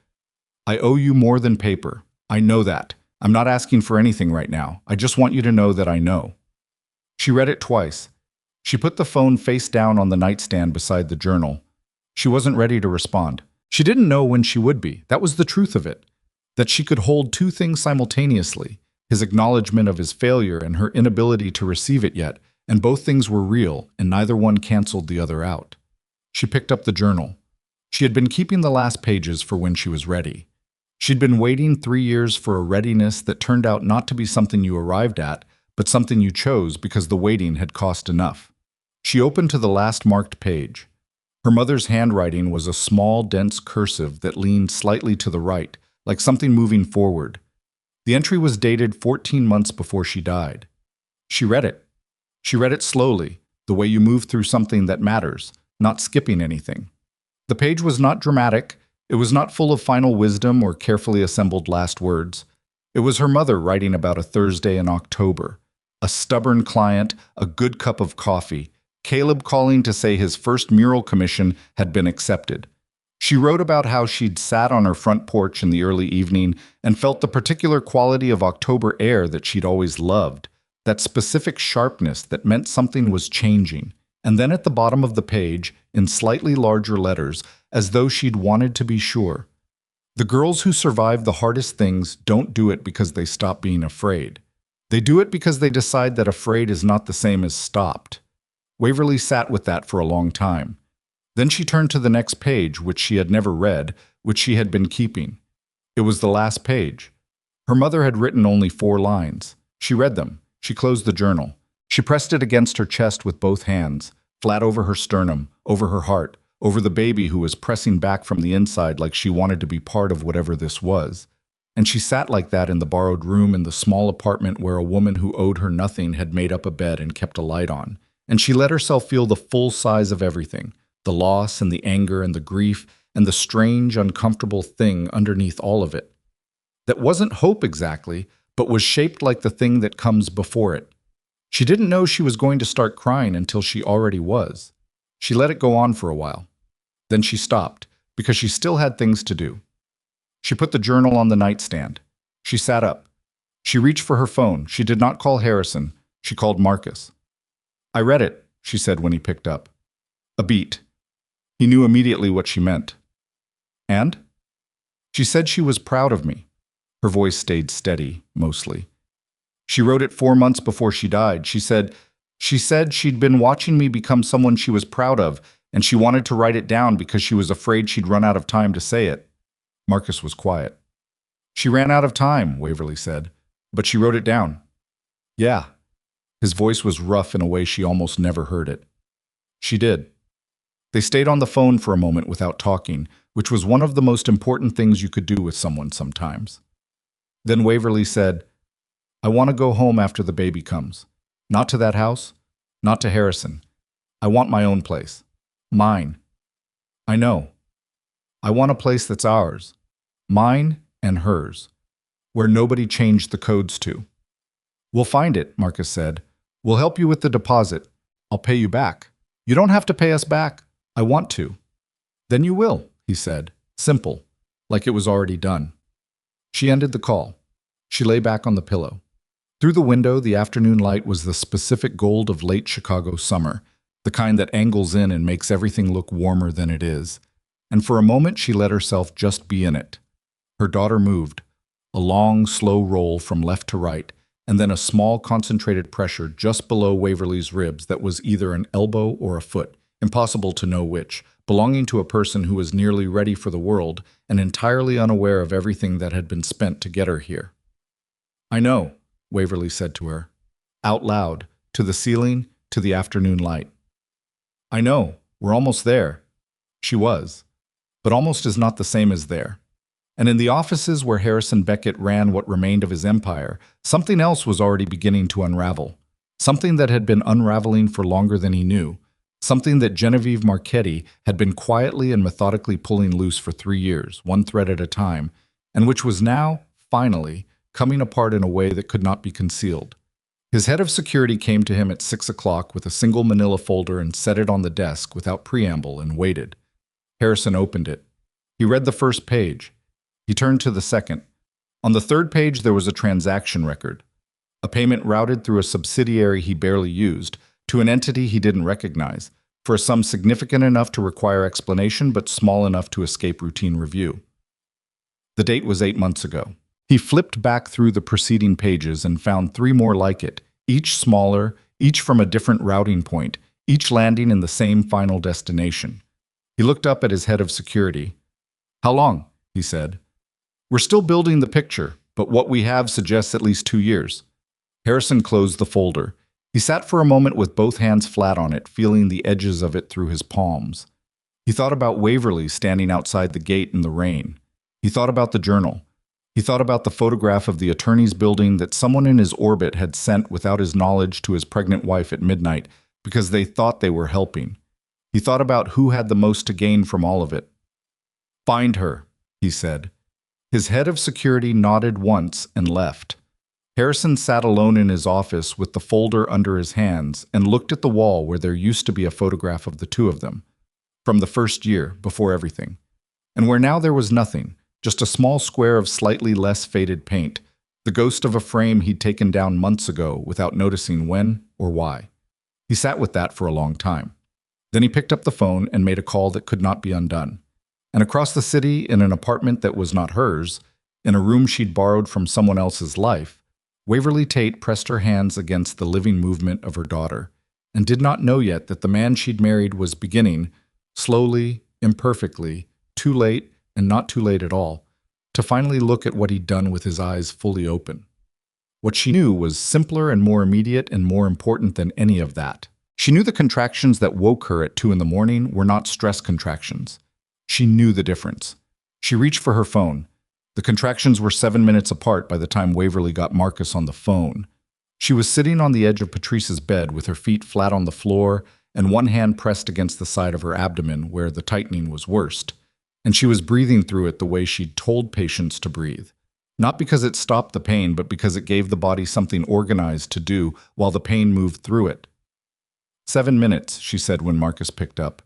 I owe you more than paper. I know that. I'm not asking for anything right now. I just want you to know that I know. She read it twice. She put the phone face down on the nightstand beside the journal. She wasn't ready to respond. She didn't know when she would be. That was the truth of it. That she could hold two things simultaneously, his acknowledgement of his failure and her inability to receive it yet, and both things were real, and neither one canceled the other out. She picked up the journal. She had been keeping the last pages for when she was ready. She'd been waiting 3 years for a readiness that turned out not to be something you arrived at, but something you chose because the waiting had cost enough. She opened to the last marked page. Her mother's handwriting was a small, dense cursive that leaned slightly to the right, like something moving forward. The entry was dated 14 months before she died. She read it. She read it slowly, the way you move through something that matters, not skipping anything. The page was not dramatic. It was not full of final wisdom or carefully assembled last words. It was her mother writing about a Thursday in October, a stubborn client, a good cup of coffee, Caleb calling to say his first mural commission had been accepted. She wrote about how she'd sat on her front porch in the early evening and felt the particular quality of October air that she'd always loved, that specific sharpness that meant something was changing. And then at the bottom of the page, in slightly larger letters, as though she'd wanted to be sure, the girls who survive the hardest things don't do it because they stop being afraid. They do it because they decide that afraid is not the same as stopped. Waverly sat with that for a long time. Then she turned to the next page, which she had never read, which she had been keeping. It was the last page. Her mother had written only 4 lines. She read them. She closed the journal. She pressed it against her chest with both hands, flat over her sternum, over her heart, over the baby who was pressing back from the inside like she wanted to be part of whatever this was. And she sat like that in the borrowed room in the small apartment where a woman who owed her nothing had made up a bed and kept a light on. And she let herself feel the full size of everything, the loss and the anger and the grief and the strange, uncomfortable thing underneath all of it. That wasn't hope exactly, but was shaped like the thing that comes before it. She didn't know she was going to start crying until she already was. She let it go on for a while. Then she stopped, because she still had things to do. She put the journal on the nightstand. She sat up. She reached for her phone. She did not call Harrison. She called Marcus. "I read it," she said when he picked up. A beat. He knew immediately what she meant. "And?" "She said she was proud of me." Her voice stayed steady, mostly. "She wrote it 4 months before she died. She said she'd been watching me become someone she was proud of, and she wanted to write it down because she was afraid she'd run out of time to say it." Marcus was quiet. "She ran out of time," Waverly said, "but she wrote it down." "Yeah." His voice was rough in a way she almost never heard it. "She did." They stayed on the phone for a moment without talking, which was one of the most important things you could do with someone sometimes. Then Waverly said, "I want to go home after the baby comes. Not to that house, not to Harrison. I want my own place. Mine. I know. I want a place that's ours. Mine and hers. Where nobody changed the codes to." "We'll find it," Marcus said. "We'll help you with the deposit. I'll pay you back." "You don't have to pay us back. I want to." "Then you will," he said. Simple, like it was already done. She ended the call. She lay back on the pillow. Through the window, the afternoon light was the specific gold of late Chicago summer, the kind that angles in and makes everything look warmer than it is. And for a moment, she let herself just be in it. Her daughter moved, a long, slow roll from left to right, and then a small, concentrated pressure just below Waverly's ribs that was either an elbow or a foot, impossible to know which, belonging to a person who was nearly ready for the world and entirely unaware of everything that had been spent to get her here. "I know," Waverly said to her, out loud, to the ceiling, to the afternoon light. "I know, we're almost there." She was. But almost is not the same as there. And in the offices where Harrison Beckett ran what remained of his empire, something else was already beginning to unravel. Something that had been unraveling for longer than he knew. Something that Genevieve Marquetti had been quietly and methodically pulling loose for 3 years, one thread at a time, and which was now, finally, coming apart in a way that could not be concealed. His head of security came to him at 6 o'clock with a single manila folder and set it on the desk without preamble and waited. Harrison opened it. He read the first page. He turned to the second. On the third page there was a transaction record. A payment routed through a subsidiary he barely used, to an entity he didn't recognize, for a sum significant enough to require explanation but small enough to escape routine review. The date was 8 months ago. He flipped back through the preceding pages and found 3 more like it, each smaller, each from a different routing point, each landing in the same final destination. He looked up at his head of security. "How long?" he said. "We're still building the picture, but what we have suggests at least 2 years. Harrison closed the folder. He sat for a moment with both hands flat on it, feeling the edges of it through his palms. He thought about Waverly standing outside the gate in the rain. He thought about the journal. He thought about the photograph of the attorney's building that someone in his orbit had sent without his knowledge to his pregnant wife at midnight because they thought they were helping. He thought about who had the most to gain from all of it. "Find her," he said. His head of security nodded once and left. Harrison sat alone in his office with the folder under his hands and looked at the wall where there used to be a photograph of the two of them, from the first year, before everything, and where now there was nothing, just a small square of slightly less faded paint, the ghost of a frame he'd taken down months ago without noticing when or why. He sat with that for a long time. Then he picked up the phone and made a call that could not be undone. And across the city, in an apartment that was not hers, in a room she'd borrowed from someone else's life, Waverly Tate pressed her hands against the living movement of her daughter, and did not know yet that the man she'd married was beginning, slowly, imperfectly, too late and not too late at all, to finally look at what he'd done with his eyes fully open. What she knew was simpler and more immediate and more important than any of that. She knew the contractions that woke her at 2 in the morning were not stress contractions. She knew the difference. She reached for her phone. The contractions were 7 minutes apart by the time Waverly got Marcus on the phone. She was sitting on the edge of Patrice's bed with her feet flat on the floor and one hand pressed against the side of her abdomen where the tightening was worst. And she was breathing through it the way she'd told patients to breathe. Not because it stopped the pain, but because it gave the body something organized to do while the pain moved through it. 7 minutes, she said when Marcus picked up.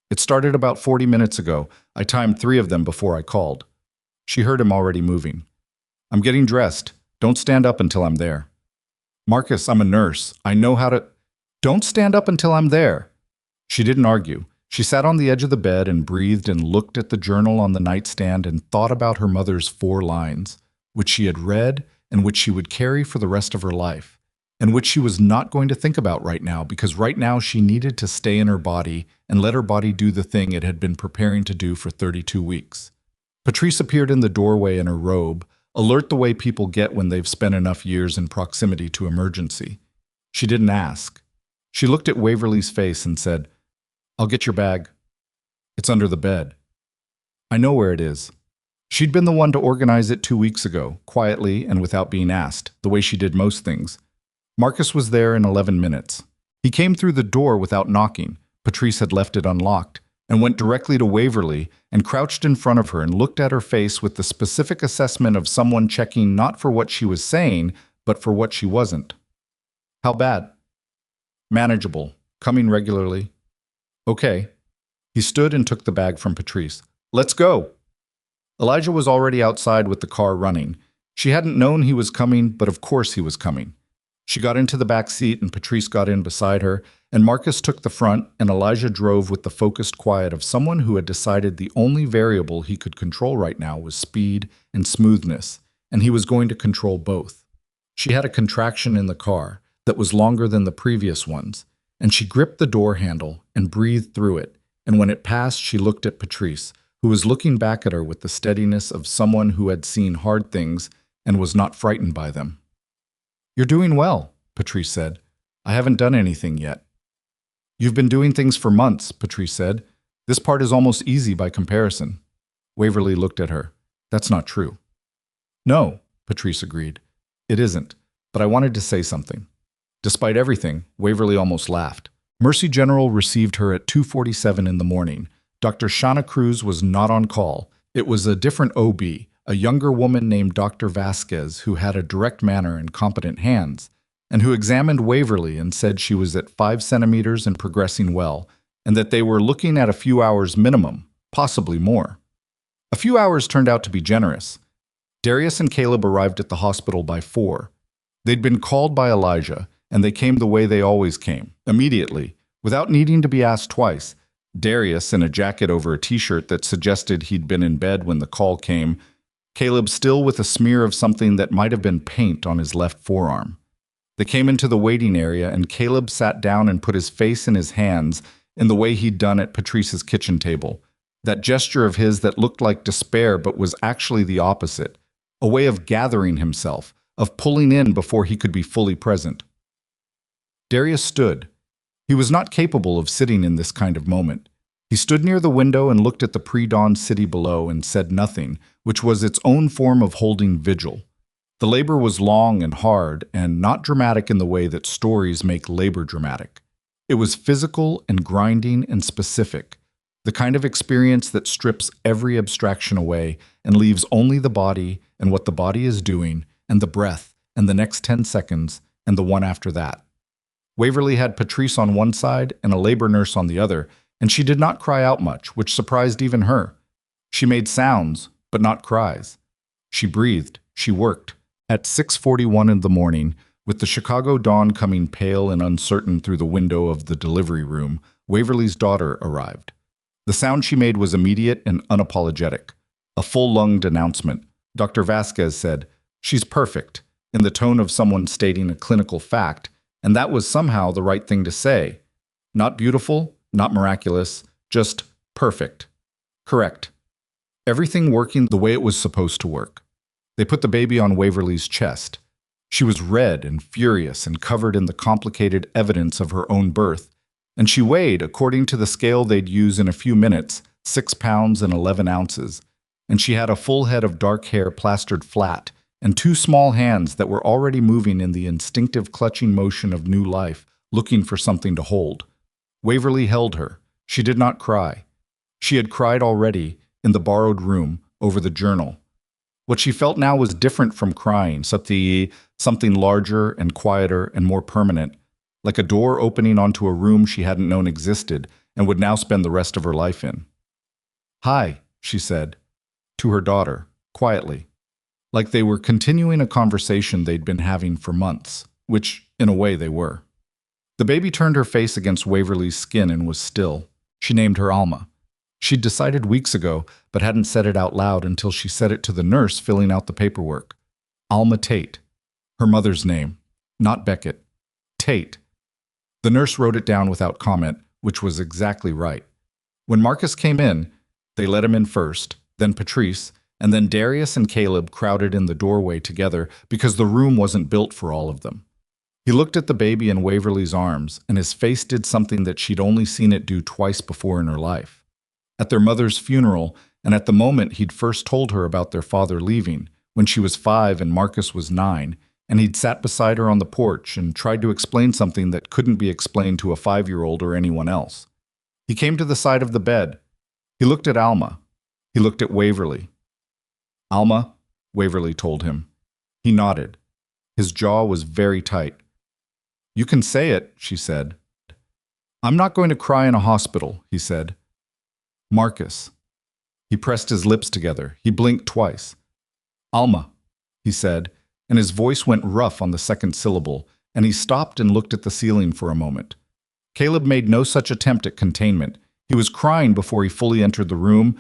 It started about 40 minutes ago. I timed 3 of them before I called. She heard him already moving. I'm getting dressed. Don't stand up until I'm there. Marcus, I'm a nurse. I know how to... Don't stand up until I'm there. She didn't argue. She sat on the edge of the bed and breathed and looked at the journal on the nightstand and thought about her mother's 4 lines, which she had read and which she would carry for the rest of her life, and which she was not going to think about right now because right now she needed to stay in her body and let her body do the thing it had been preparing to do for 32 weeks. Patrice appeared in the doorway in her robe, alert the way people get when they've spent enough years in proximity to emergency. She didn't ask. She looked at Waverly's face and said, I'll get your bag. It's under the bed. I know where it is. She'd been the one to organize it 2 weeks ago, quietly and without being asked, the way she did most things. Marcus was there in 11 minutes. He came through the door without knocking. Patrice had left it unlocked, and went directly to Waverly and crouched in front of her and looked at her face with the specific assessment of someone checking not for what she was saying, but for what she wasn't. How bad? Manageable. Coming regularly. Okay. He stood and took the bag from Patrice. Let's go. Elijah was already outside with the car running. She hadn't known he was coming, but of course he was coming. She got into the back seat and Patrice got in beside her, and Marcus took the front and Elijah drove with the focused quiet of someone who had decided the only variable he could control right now was speed and smoothness, and he was going to control both. She had a contraction in the car that was longer than the previous ones, and she gripped the door handle and breathed through it, and when it passed she looked at Patrice, who was looking back at her with the steadiness of someone who had seen hard things and was not frightened by them. You're doing well, Patrice said. I haven't done anything yet. You've been doing things for months, Patrice said. This part is almost easy by comparison. Waverly looked at her. That's not true. No, Patrice agreed. It isn't, but I wanted to say something. Despite everything, Waverly almost laughed. Mercy General received her at 2:47 in the morning. Dr. Shauna Cruz was not on call. It was a different OB, a younger woman named Dr. Vasquez who had a direct manner and competent hands, and who examined Waverly and said she was at 5 centimeters and progressing well, and that they were looking at a few hours minimum, possibly more. A few hours turned out to be generous. Darius and Caleb arrived at the hospital by 4. They'd been called by Elijah, and they came the way they always came, immediately, without needing to be asked twice. Darius in a jacket over a t-shirt that suggested he'd been in bed when the call came, Caleb still with a smear of something that might have been paint on his left forearm. They came into the waiting area and Caleb sat down and put his face in his hands in the way he'd done at Patrice's kitchen table. That gesture of his that looked like despair but was actually the opposite, a way of gathering himself, of pulling in before he could be fully present. Darius stood. He was not capable of sitting in this kind of moment. He stood near the window and looked at the pre-dawn city below and said nothing, which was its own form of holding vigil. The labor was long and hard and not dramatic in the way that stories make labor dramatic. It was physical and grinding and specific, the kind of experience that strips every abstraction away and leaves only the body and what the body is doing and the breath and the next 10 seconds and the one after that. Waverly had Patrice on one side and a labor nurse on the other, and she did not cry out much, which surprised even her. She made sounds, but not cries. She breathed, she worked. At 6:41 in the morning, with the Chicago dawn coming pale and uncertain through the window of the delivery room, Waverly's daughter arrived. The sound she made was immediate and unapologetic. A full-lunged announcement. Dr. Vasquez said, "She's perfect," in the tone of someone stating a clinical fact, and that was somehow the right thing to say. Not beautiful, not miraculous, just perfect. Correct. Everything working the way it was supposed to work. They put the baby on Waverly's chest. She was red and furious and covered in the complicated evidence of her own birth, and she weighed, according to the scale they'd use in a few minutes, 6 pounds and 11 ounces, and she had a full head of dark hair plastered flat, and 2 small hands that were already moving in the instinctive clutching motion of new life, looking for something to hold. Waverly held her. She did not cry. She had cried already in the borrowed room over the journal. What she felt now was different from crying, something larger and quieter and more permanent, like a door opening onto a room she hadn't known existed and would now spend the rest of her life in. "Hi," she said, to her daughter, quietly, like they were continuing a conversation they'd been having for months, which, in a way, they were. The baby turned her face against Waverly's skin and was still. She named her Alma. She'd decided weeks ago, but hadn't said it out loud until she said it to the nurse filling out the paperwork. Alma Tate. Her mother's name. Not Beckett. Tate. The nurse wrote it down without comment, which was exactly right. When Marcus came in, they let him in first, then Patrice, and then Darius and Caleb crowded in the doorway together because the room wasn't built for all of them. He looked at the baby in Waverly's arms, and his face did something that she'd only seen it do twice before in her life. At their mother's funeral, and at the moment he'd first told her about their father leaving, when she was 5 and Marcus was 9, and he'd sat beside her on the porch and tried to explain something that couldn't be explained to a 5-year-old or anyone else. He came to the side of the bed. He looked at Alma. He looked at Waverly. "Alma," Waverly told him. He nodded. His jaw was very tight. "You can say it," she said. "I'm not going to cry in a hospital," he said. "Marcus." He pressed his lips together. He blinked twice. "Alma," he said, and his voice went rough on the second syllable, and he stopped and looked at the ceiling for a moment. Caleb made no such attempt at containment. He was crying before he fully entered the room,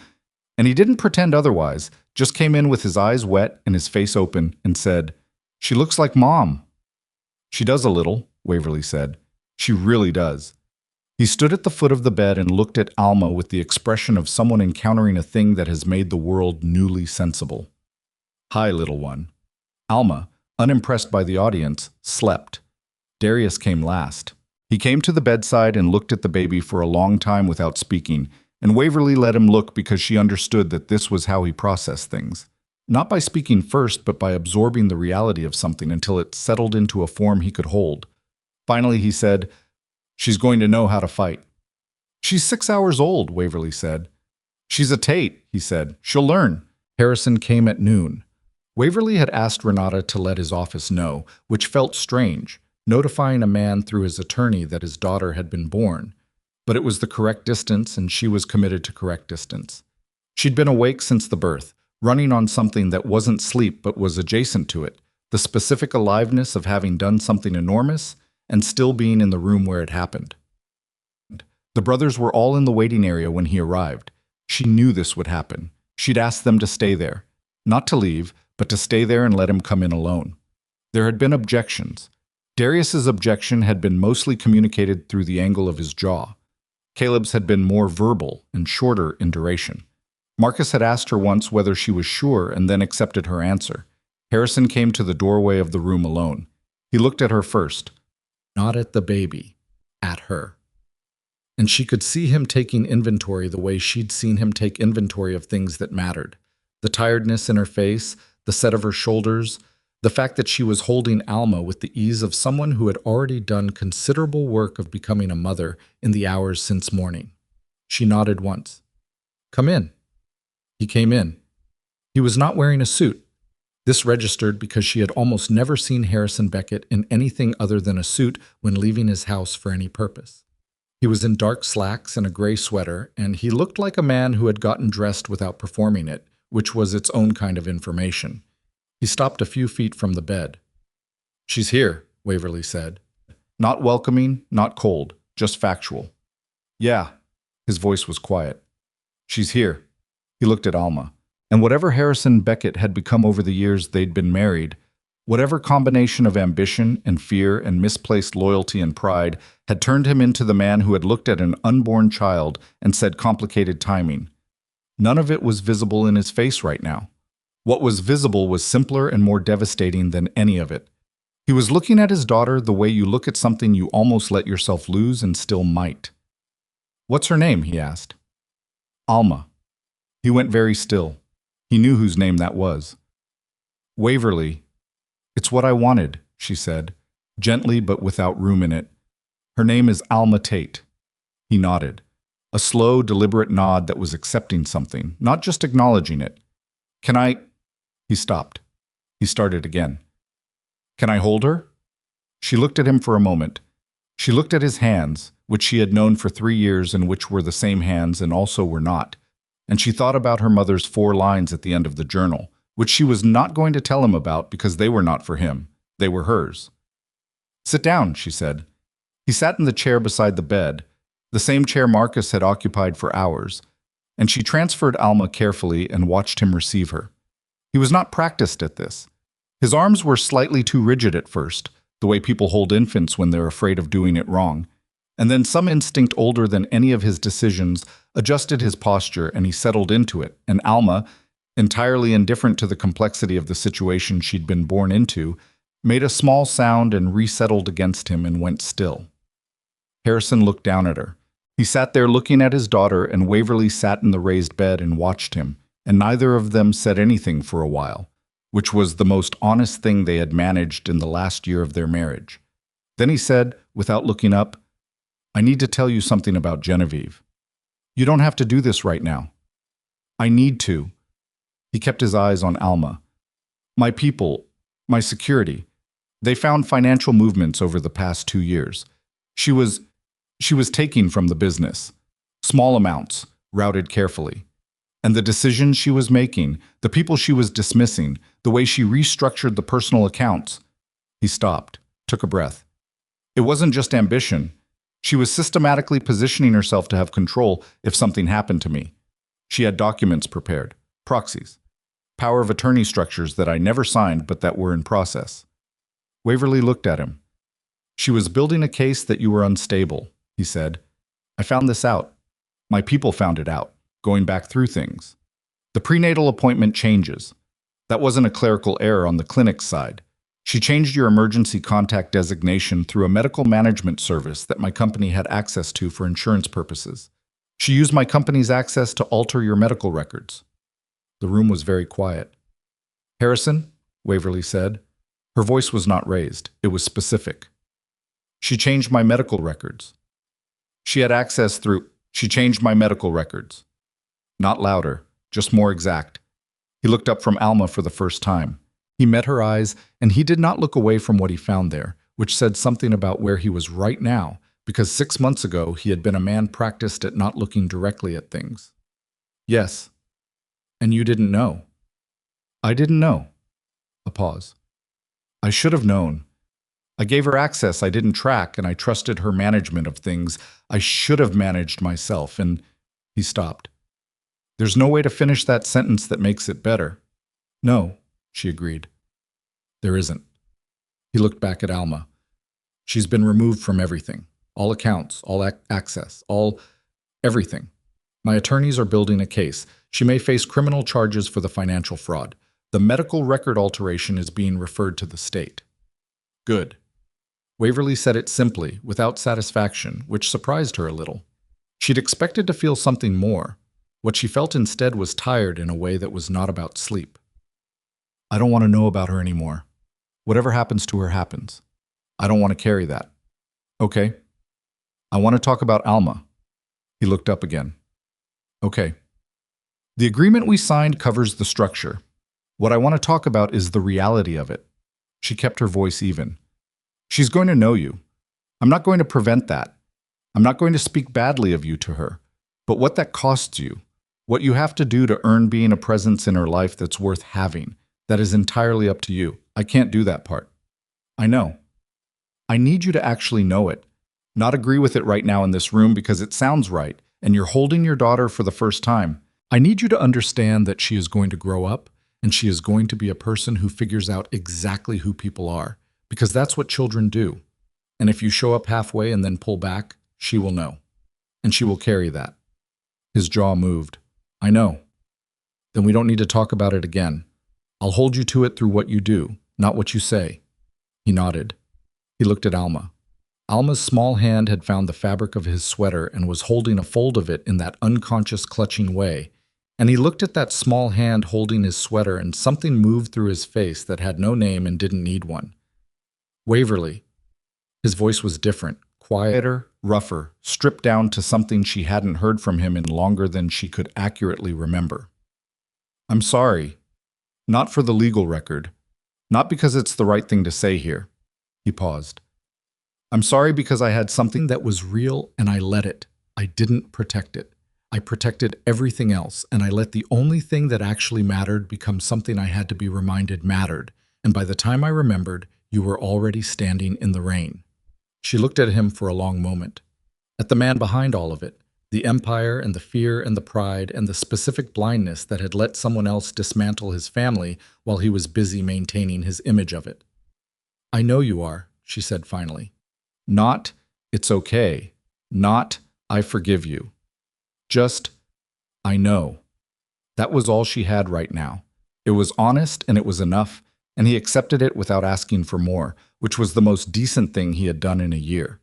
and he didn't pretend otherwise, just came in with his eyes wet and his face open and said, "She looks like Mom." "She does a little," Waverly said. "She really does." He stood at the foot of the bed and looked at Alma with the expression of someone encountering a thing that has made the world newly sensible. "Hi, little one." Alma, unimpressed by the audience, slept. Darius came last. He came to the bedside and looked at the baby for a long time without speaking, and Waverly let him look because she understood that this was how he processed things. Not by speaking first, but by absorbing the reality of something until it settled into a form he could hold. Finally, he said, "She's going to know how to fight." "She's 6 hours old," Waverly said. "She's a Tate," he said. "She'll learn." Harrison came at noon. Waverly had asked Renata to let his office know, which felt strange, notifying a man through his attorney that his daughter had been born. But it was the correct distance, and she was committed to correct distance. She'd been awake since the birth, running on something that wasn't sleep but was adjacent to it, the specific aliveness of having done something enormous and still being in the room where it happened. The brothers were all in the waiting area when he arrived. She knew this would happen. She'd asked them to stay there. Not to leave, but to stay there and let him come in alone. There had been objections. Darius's objection had been mostly communicated through the angle of his jaw. Caleb's had been more verbal and shorter in duration. Marcus had asked her once whether she was sure and then accepted her answer. Harrison came to the doorway of the room alone. He looked at her first. Not at the baby, at her. And she could see him taking inventory the way she'd seen him take inventory of things that mattered. The tiredness in her face, the set of her shoulders, the fact that she was holding Alma with the ease of someone who had already done considerable work of becoming a mother in the hours since morning. She nodded once. "Come in." He came in. He was not wearing a suit. This registered because she had almost never seen Harrison Beckett in anything other than a suit when leaving his house for any purpose. He was in dark slacks and a gray sweater, and he looked like a man who had gotten dressed without performing it, which was its own kind of information. He stopped a few feet from the bed. "She's here," Waverly said. Not welcoming, not cold, just factual. "Yeah." His voice was quiet. "She's here." He looked at Alma. And whatever Harrison Beckett had become over the years they'd been married, whatever combination of ambition and fear and misplaced loyalty and pride had turned him into the man who had looked at an unborn child and said complicated timing. None of it was visible in his face right now. What was visible was simpler and more devastating than any of it. He was looking at his daughter the way you look at something you almost let yourself lose and still might. "What's her name?" he asked. "Alma." He went very still. He knew whose name that was. "Waverly." "It's what I wanted," she said, gently but without room in it. "Her name is Alma Tate." He nodded. A slow, deliberate nod that was accepting something, not just acknowledging it. "Can I—" He stopped. He started again. Can I hold her? She looked at him for a moment. She looked at his hands, which she had known for 3 years and which were the same hands and also were not. And she thought about her mother's 4 lines at the end of the journal, which she was not going to tell him about because they were not for him. They were hers. Sit down, she said. He sat in the chair beside the bed, the same chair Marcus had occupied for hours, and she transferred Alma carefully and watched him receive her. He was not practiced at this. His arms were slightly too rigid at first, the way people hold infants when they're afraid of doing it wrong. And then some instinct older than any of his decisions adjusted his posture and he settled into it, and Alma, entirely indifferent to the complexity of the situation she'd been born into, made a small sound and resettled against him and went still. Harrison looked down at her. He sat there looking at his daughter, and Waverly sat in the raised bed and watched him, and neither of them said anything for a while, which was the most honest thing they had managed in the last year of their marriage. Then he said, without looking up, I need to tell you something about Genevieve. You don't have to do this right now. I need to. He kept his eyes on Alma. My people, my security, they found financial movements over the past 2 years. She was taking from the business. Small amounts, routed carefully. And the decisions she was making, the people she was dismissing, the way she restructured the personal accounts. He stopped, took a breath. It wasn't just ambition. She was systematically positioning herself to have control if something happened to me. She had documents prepared, proxies, power of attorney structures that I never signed but that were in process. Waverly looked at him. She was building a case that you were unstable, he said. I found this out. My people found it out, going back through things. The prenatal appointment changes. That wasn't a clerical error on the clinic's side. She changed your emergency contact designation through a medical management service that my company had access to for insurance purposes. She used my company's access to alter your medical records. The room was very quiet. Harrison, Waverly said. Her voice was not raised. It was specific. She changed my medical records. She had access through... She changed my medical records. Not louder, just more exact. He looked up from Alma for the first time. He met her eyes, and he did not look away from what he found there, which said something about where he was right now, because 6 months ago he had been a man practiced at not looking directly at things. Yes. And you didn't know. I didn't know. A pause. I should have known. I gave her access I didn't track, and I trusted her management of things I should have managed myself, and he stopped. There's no way to finish that sentence that makes it better. No, she agreed. There isn't. He looked back at Alma. She's been removed from everything. All accounts, all access, everything. My attorneys are building a case. She may face criminal charges for the financial fraud. The medical record alteration is being referred to the state. Good. Waverly said it simply, without satisfaction, which surprised her a little. She'd expected to feel something more. What she felt instead was tired in a way that was not about sleep. I don't want to know about her anymore. Whatever happens to her happens. I don't want to carry that. Okay. I want to talk about Alma. He looked up again. Okay. The agreement we signed covers the structure. What I want to talk about is the reality of it. She kept her voice even. She's going to know you. I'm not going to prevent that. I'm not going to speak badly of you to her. But what that costs you, what you have to do to earn being a presence in her life that's worth having, that is entirely up to you. I can't do that part. I know. I need you to actually know it, not agree with it right now in this room because it sounds right, and you're holding your daughter for the first time. I need you to understand that she is going to grow up, and she is going to be a person who figures out exactly who people are, because that's what children do. And if you show up halfway and then pull back, she will know. And she will carry that. His jaw moved. I know. Then we don't need to talk about it again. I'll hold you to it through what you do, not what you say. He nodded. He looked at Alma. Alma's small hand had found the fabric of his sweater and was holding a fold of it in that unconscious clutching way. And he looked at that small hand holding his sweater, and something moved through his face that had no name and didn't need one. Waverly. His voice was different, quieter, rougher, stripped down to something she hadn't heard from him in longer than she could accurately remember. I'm sorry. Not for the legal record. Not because it's the right thing to say here. He paused. I'm sorry because I had something that was real and I let it. I didn't protect it. I protected everything else, and I let the only thing that actually mattered become something I had to be reminded mattered, and by the time I remembered, you were already standing in the rain. She looked at him for a long moment. At the man behind all of it, the empire and the fear and the pride and the specific blindness that had let someone else dismantle his family while he was busy maintaining his image of it. I know you are, she said finally. Not, it's okay. Not, I forgive you. Just, I know. That was all she had right now. It was honest and it was enough, and he accepted it without asking for more, which was the most decent thing he had done in a year.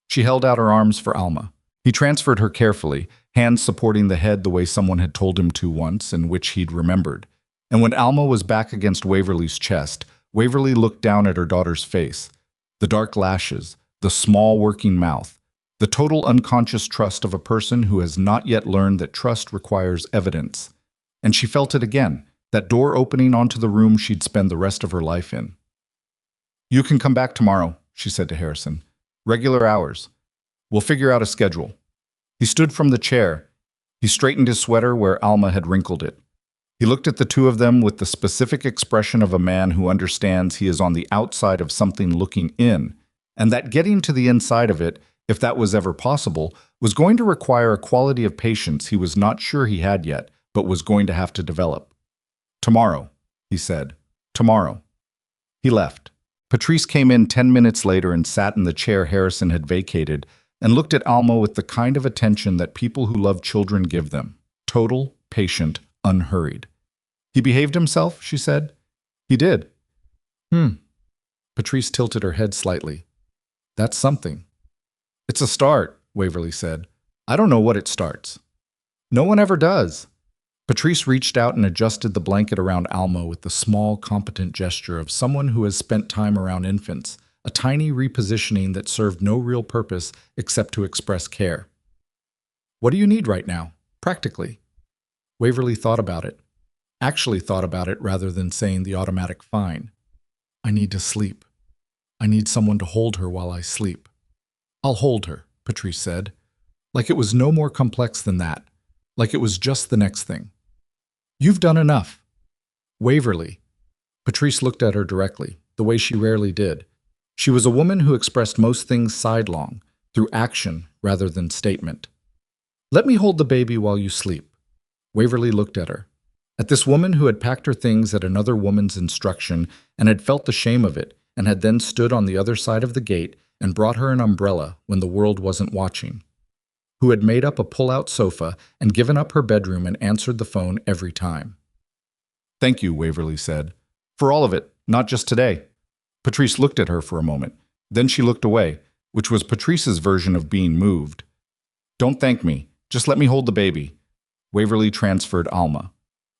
She held out her arms for Alma. He transferred her carefully, hands supporting the head the way someone had told him to once and which he'd remembered. And when Alma was back against Waverly's chest, Waverly looked down at her daughter's face. The dark lashes, the small working mouth, the total unconscious trust of a person who has not yet learned that trust requires evidence. And she felt it again, that door opening onto the room she'd spend the rest of her life in. You can come back tomorrow, she said to Harrison. Regular hours. We'll figure out a schedule. He stood from the chair. He straightened his sweater where Alma had wrinkled it. He looked at the two of them with the specific expression of a man who understands he is on the outside of something looking in, and that getting to the inside of it, if that was ever possible, was going to require a quality of patience he was not sure he had yet, but was going to have to develop. Tomorrow, he said. Tomorrow. He left. Patrice came in 10 minutes later and sat in the chair Harrison had vacated and looked at Alma with the kind of attention that people who love children give them. Total, patient, unhurried. He behaved himself, she said. He did. Patrice tilted her head slightly. That's something. It's a start, Waverly said. I don't know what it starts. No one ever does. Patrice reached out and adjusted the blanket around Alma with the small, competent gesture of someone who has spent time around infants, a tiny repositioning that served no real purpose except to express care. What do you need right now, practically? Waverly thought about it. Actually thought about it rather than saying the automatic fine. I need to sleep. I need someone to hold her while I sleep. I'll hold her, Patrice said. Like it was no more complex than that. Like it was just the next thing. You've done enough. Waverly. Patrice looked at her directly, the way she rarely did. She was a woman who expressed most things sidelong, through action rather than statement. Let me hold the baby while you sleep. Waverly looked at her. At this woman who had packed her things at another woman's instruction and had felt the shame of it, and had then stood on the other side of the gate and brought her an umbrella when the world wasn't watching. Who had made up a pull-out sofa and given up her bedroom and answered the phone every time. Thank you, Waverly said. For all of it, not just today. Patrice looked at her for a moment. Then she looked away, which was Patrice's version of being moved. Don't thank me. Just let me hold the baby. Waverly transferred Alma.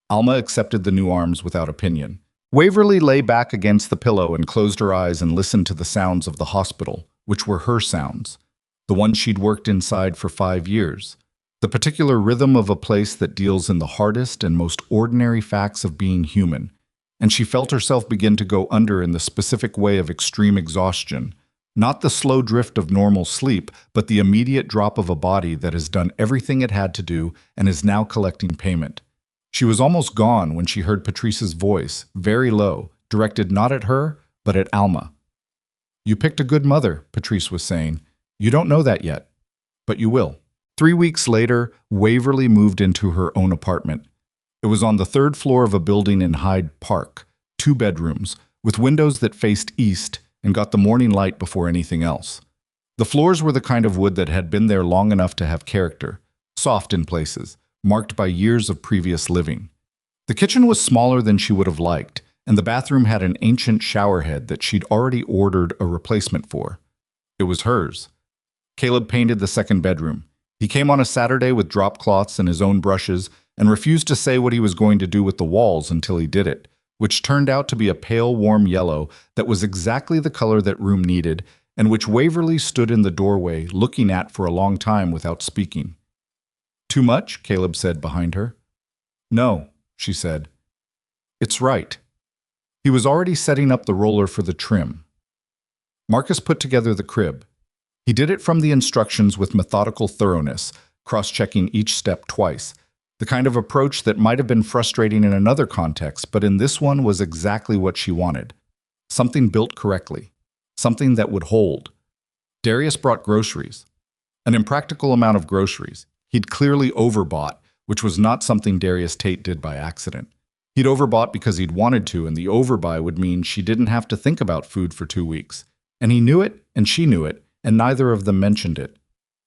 Alma accepted the new arms without opinion. Waverly lay back against the pillow and closed her eyes and listened to the sounds of the hospital, which were her sounds. The one she'd worked inside for 5 years. The particular rhythm of a place that deals in the hardest and most ordinary facts of being human. And she felt herself begin to go under in the specific way of extreme exhaustion. Not the slow drift of normal sleep, but the immediate drop of a body that has done everything it had to do and is now collecting payment. She was almost gone when she heard Patrice's voice, very low, directed not at her, but at Alma. You picked a good mother, Patrice was saying. You don't know that yet, but you will. 3 weeks later, Waverly moved into her own apartment. It was on the 3rd floor of a building in Hyde Park, 2 bedrooms, with windows that faced east and got the morning light before anything else. The floors were the kind of wood that had been there long enough to have character, soft in places, marked by years of previous living. The kitchen was smaller than she would have liked, and the bathroom had an ancient showerhead that she'd already ordered a replacement for. It was hers. Caleb painted the 2nd bedroom. He came on a Saturday with drop cloths and his own brushes and refused to say what he was going to do with the walls until he did it, which turned out to be a pale, warm yellow that was exactly the color that room needed and which Waverly stood in the doorway looking at for a long time without speaking. Too much? Caleb said behind her. No, she said. It's right. He was already setting up the roller for the trim. Marcus put together the crib. He did it from the instructions with methodical thoroughness, cross-checking each step twice. The kind of approach that might have been frustrating in another context, but in this one was exactly what she wanted. Something built correctly. Something that would hold. Darius brought groceries. An impractical amount of groceries. He'd clearly overbought, which was not something Darius Tate did by accident. He'd overbought because he'd wanted to, and the overbuy would mean she didn't have to think about food for 2 weeks. And he knew it, and she knew it, and neither of them mentioned it.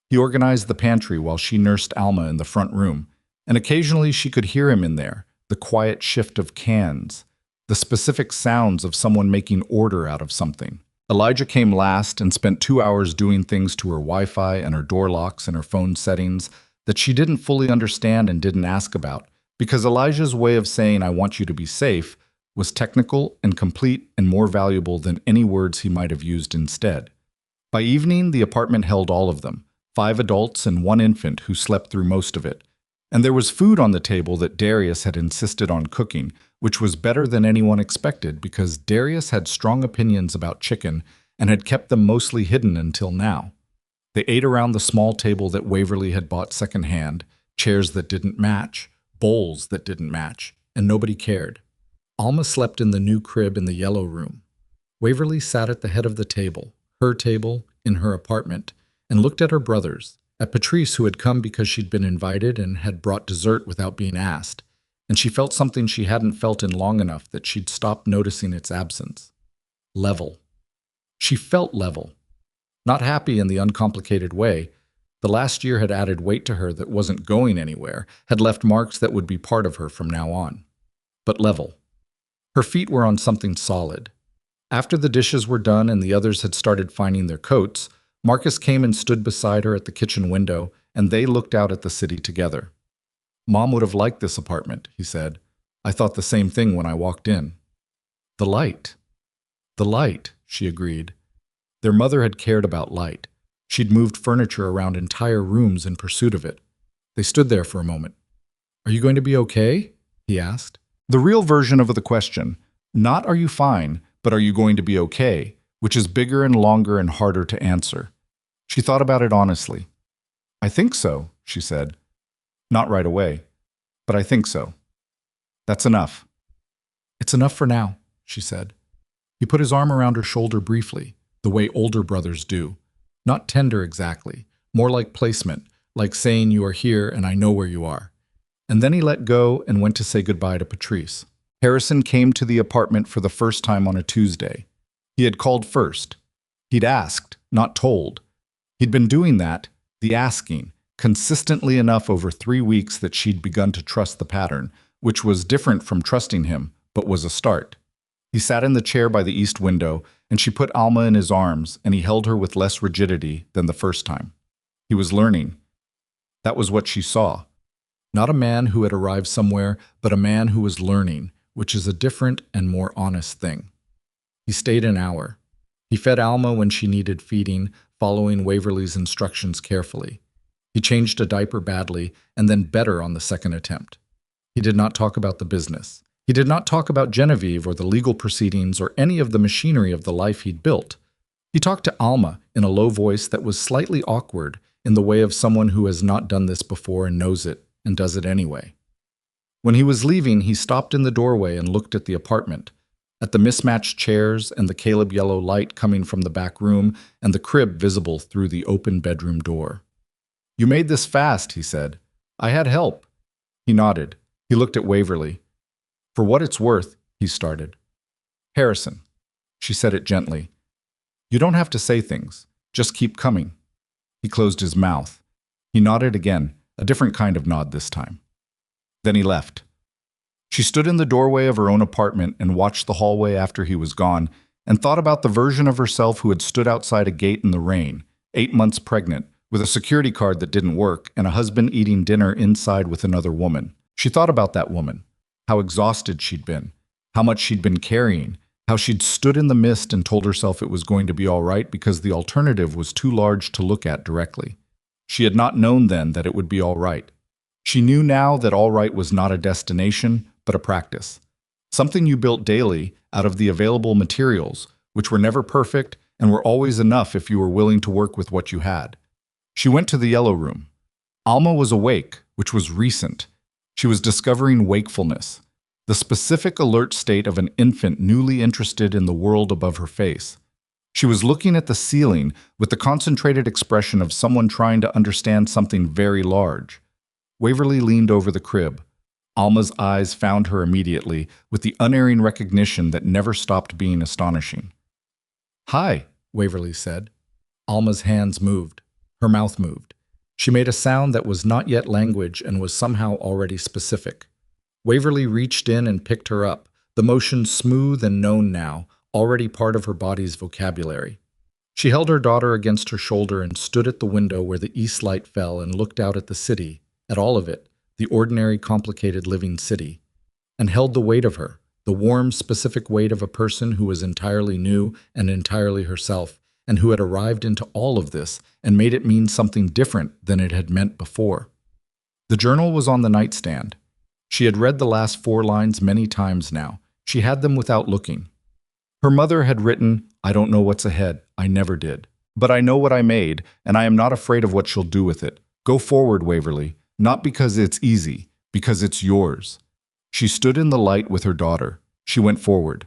He organized the pantry while she nursed Alma in the front room, and occasionally she could hear him in there, the quiet shift of cans, the specific sounds of someone making order out of something. Elijah came last and spent 2 hours doing things to her Wi-Fi and her door locks and her phone settings that she didn't fully understand and didn't ask about, because Elijah's way of saying, "I want you to be safe," was technical and complete and more valuable than any words he might have used instead. By evening, the apartment held all of them, 5 adults and 1 infant who slept through most of it. And there was food on the table that Darius had insisted on cooking, which was better than anyone expected because Darius had strong opinions about chicken and had kept them mostly hidden until now. They ate around the small table that Waverly had bought secondhand, chairs that didn't match, bowls that didn't match, and nobody cared. Alma slept in the new crib in the yellow room. Waverly sat at the head of the table, her table, in her apartment, and looked at her brothers, at Patrice, who had come because she'd been invited and had brought dessert without being asked, and she felt something she hadn't felt in long enough that she'd stopped noticing its absence. Level. She felt level. Not happy in the uncomplicated way. The last year had added weight to her that wasn't going anywhere, had left marks that would be part of her from now on. But level. Her feet were on something solid. After the dishes were done and the others had started finding their coats, Marcus came and stood beside her at the kitchen window, and they looked out at the city together. "Mom would have liked this apartment," he said. "I thought the same thing when I walked in." "The light." "The light," she agreed. Their mother had cared about light. She'd moved furniture around entire rooms in pursuit of it. They stood there for a moment. "Are you going to be okay?" he asked. The real version of the question, not "are you fine," but "are you going to be okay?" which is bigger and longer and harder to answer. She thought about it honestly. "I think so," she said. "Not right away, but I think so." "That's enough." "It's enough for now," she said. He put his arm around her shoulder briefly, the way older brothers do. Not tender exactly, more like placement, like saying you are here and I know where you are. And then he let go and went to say goodbye to Patrice. Harrison came to the apartment for the first time on a Tuesday. He had called first. He'd asked, not told. He'd been doing that, the asking, consistently enough over 3 weeks that she'd begun to trust the pattern, which was different from trusting him, but was a start. He sat in the chair by the east window, and she put Alma in his arms, and he held her with less rigidity than the first time. He was learning. That was what she saw. Not a man who had arrived somewhere, but a man who was learning, which is a different and more honest thing. He stayed an hour. He fed Alma when she needed feeding, following Waverly's instructions carefully. He changed a diaper badly, and then better on the second attempt. He did not talk about the business. He did not talk about Genevieve or the legal proceedings or any of the machinery of the life he'd built. He talked to Alma in a low voice that was slightly awkward in the way of someone who has not done this before and knows it and does it anyway. When he was leaving, he stopped in the doorway and looked at the apartment, at the mismatched chairs and the Caleb yellow light coming from the back room and the crib visible through the open bedroom door. "You made this fast," he said. "I had help." He nodded. He looked at Waverly. "For what it's worth," he started. "Harrison," she said it gently. "You don't have to say things. Just keep coming." He closed his mouth. He nodded again, a different kind of nod this time. Then he left. She stood in the doorway of her own apartment and watched the hallway after he was gone and thought about the version of herself who had stood outside a gate in the rain, 8 months pregnant, with a security card that didn't work and a husband eating dinner inside with another woman. She thought about that woman, how exhausted she'd been, how much she'd been carrying, how she'd stood in the mist and told herself it was going to be all right because the alternative was too large to look at directly. She had not known then that it would be all right. She knew now that all right was not a destination, but a practice. Something you built daily out of the available materials, which were never perfect and were always enough if you were willing to work with what you had. She went to the yellow room. Alma was awake, which was recent. She was discovering wakefulness, the specific alert state of an infant newly interested in the world above her face. She was looking at the ceiling with the concentrated expression of someone trying to understand something very large. Waverly leaned over the crib. Alma's eyes found her immediately, with the unerring recognition that never stopped being astonishing. "Hi," Waverly said. Alma's hands moved. Her mouth moved. She made a sound that was not yet language and was somehow already specific. Waverly reached in and picked her up, the motion smooth and known now, already part of her body's vocabulary. She held her daughter against her shoulder and stood at the window where the east light fell and looked out at the city, at all of it, the ordinary, complicated living city, and held the weight of her, the warm, specific weight of a person who was entirely new and entirely herself, and who had arrived into all of this and made it mean something different than it had meant before. The journal was on the nightstand. She had read the last 4 lines many times now. She had them without looking. Her mother had written, "I don't know what's ahead. I never did. But I know what I made, and I am not afraid of what she'll do with it. Go forward, Waverly. Not because it's easy, because it's yours." She stood in the light with her daughter. She went forward.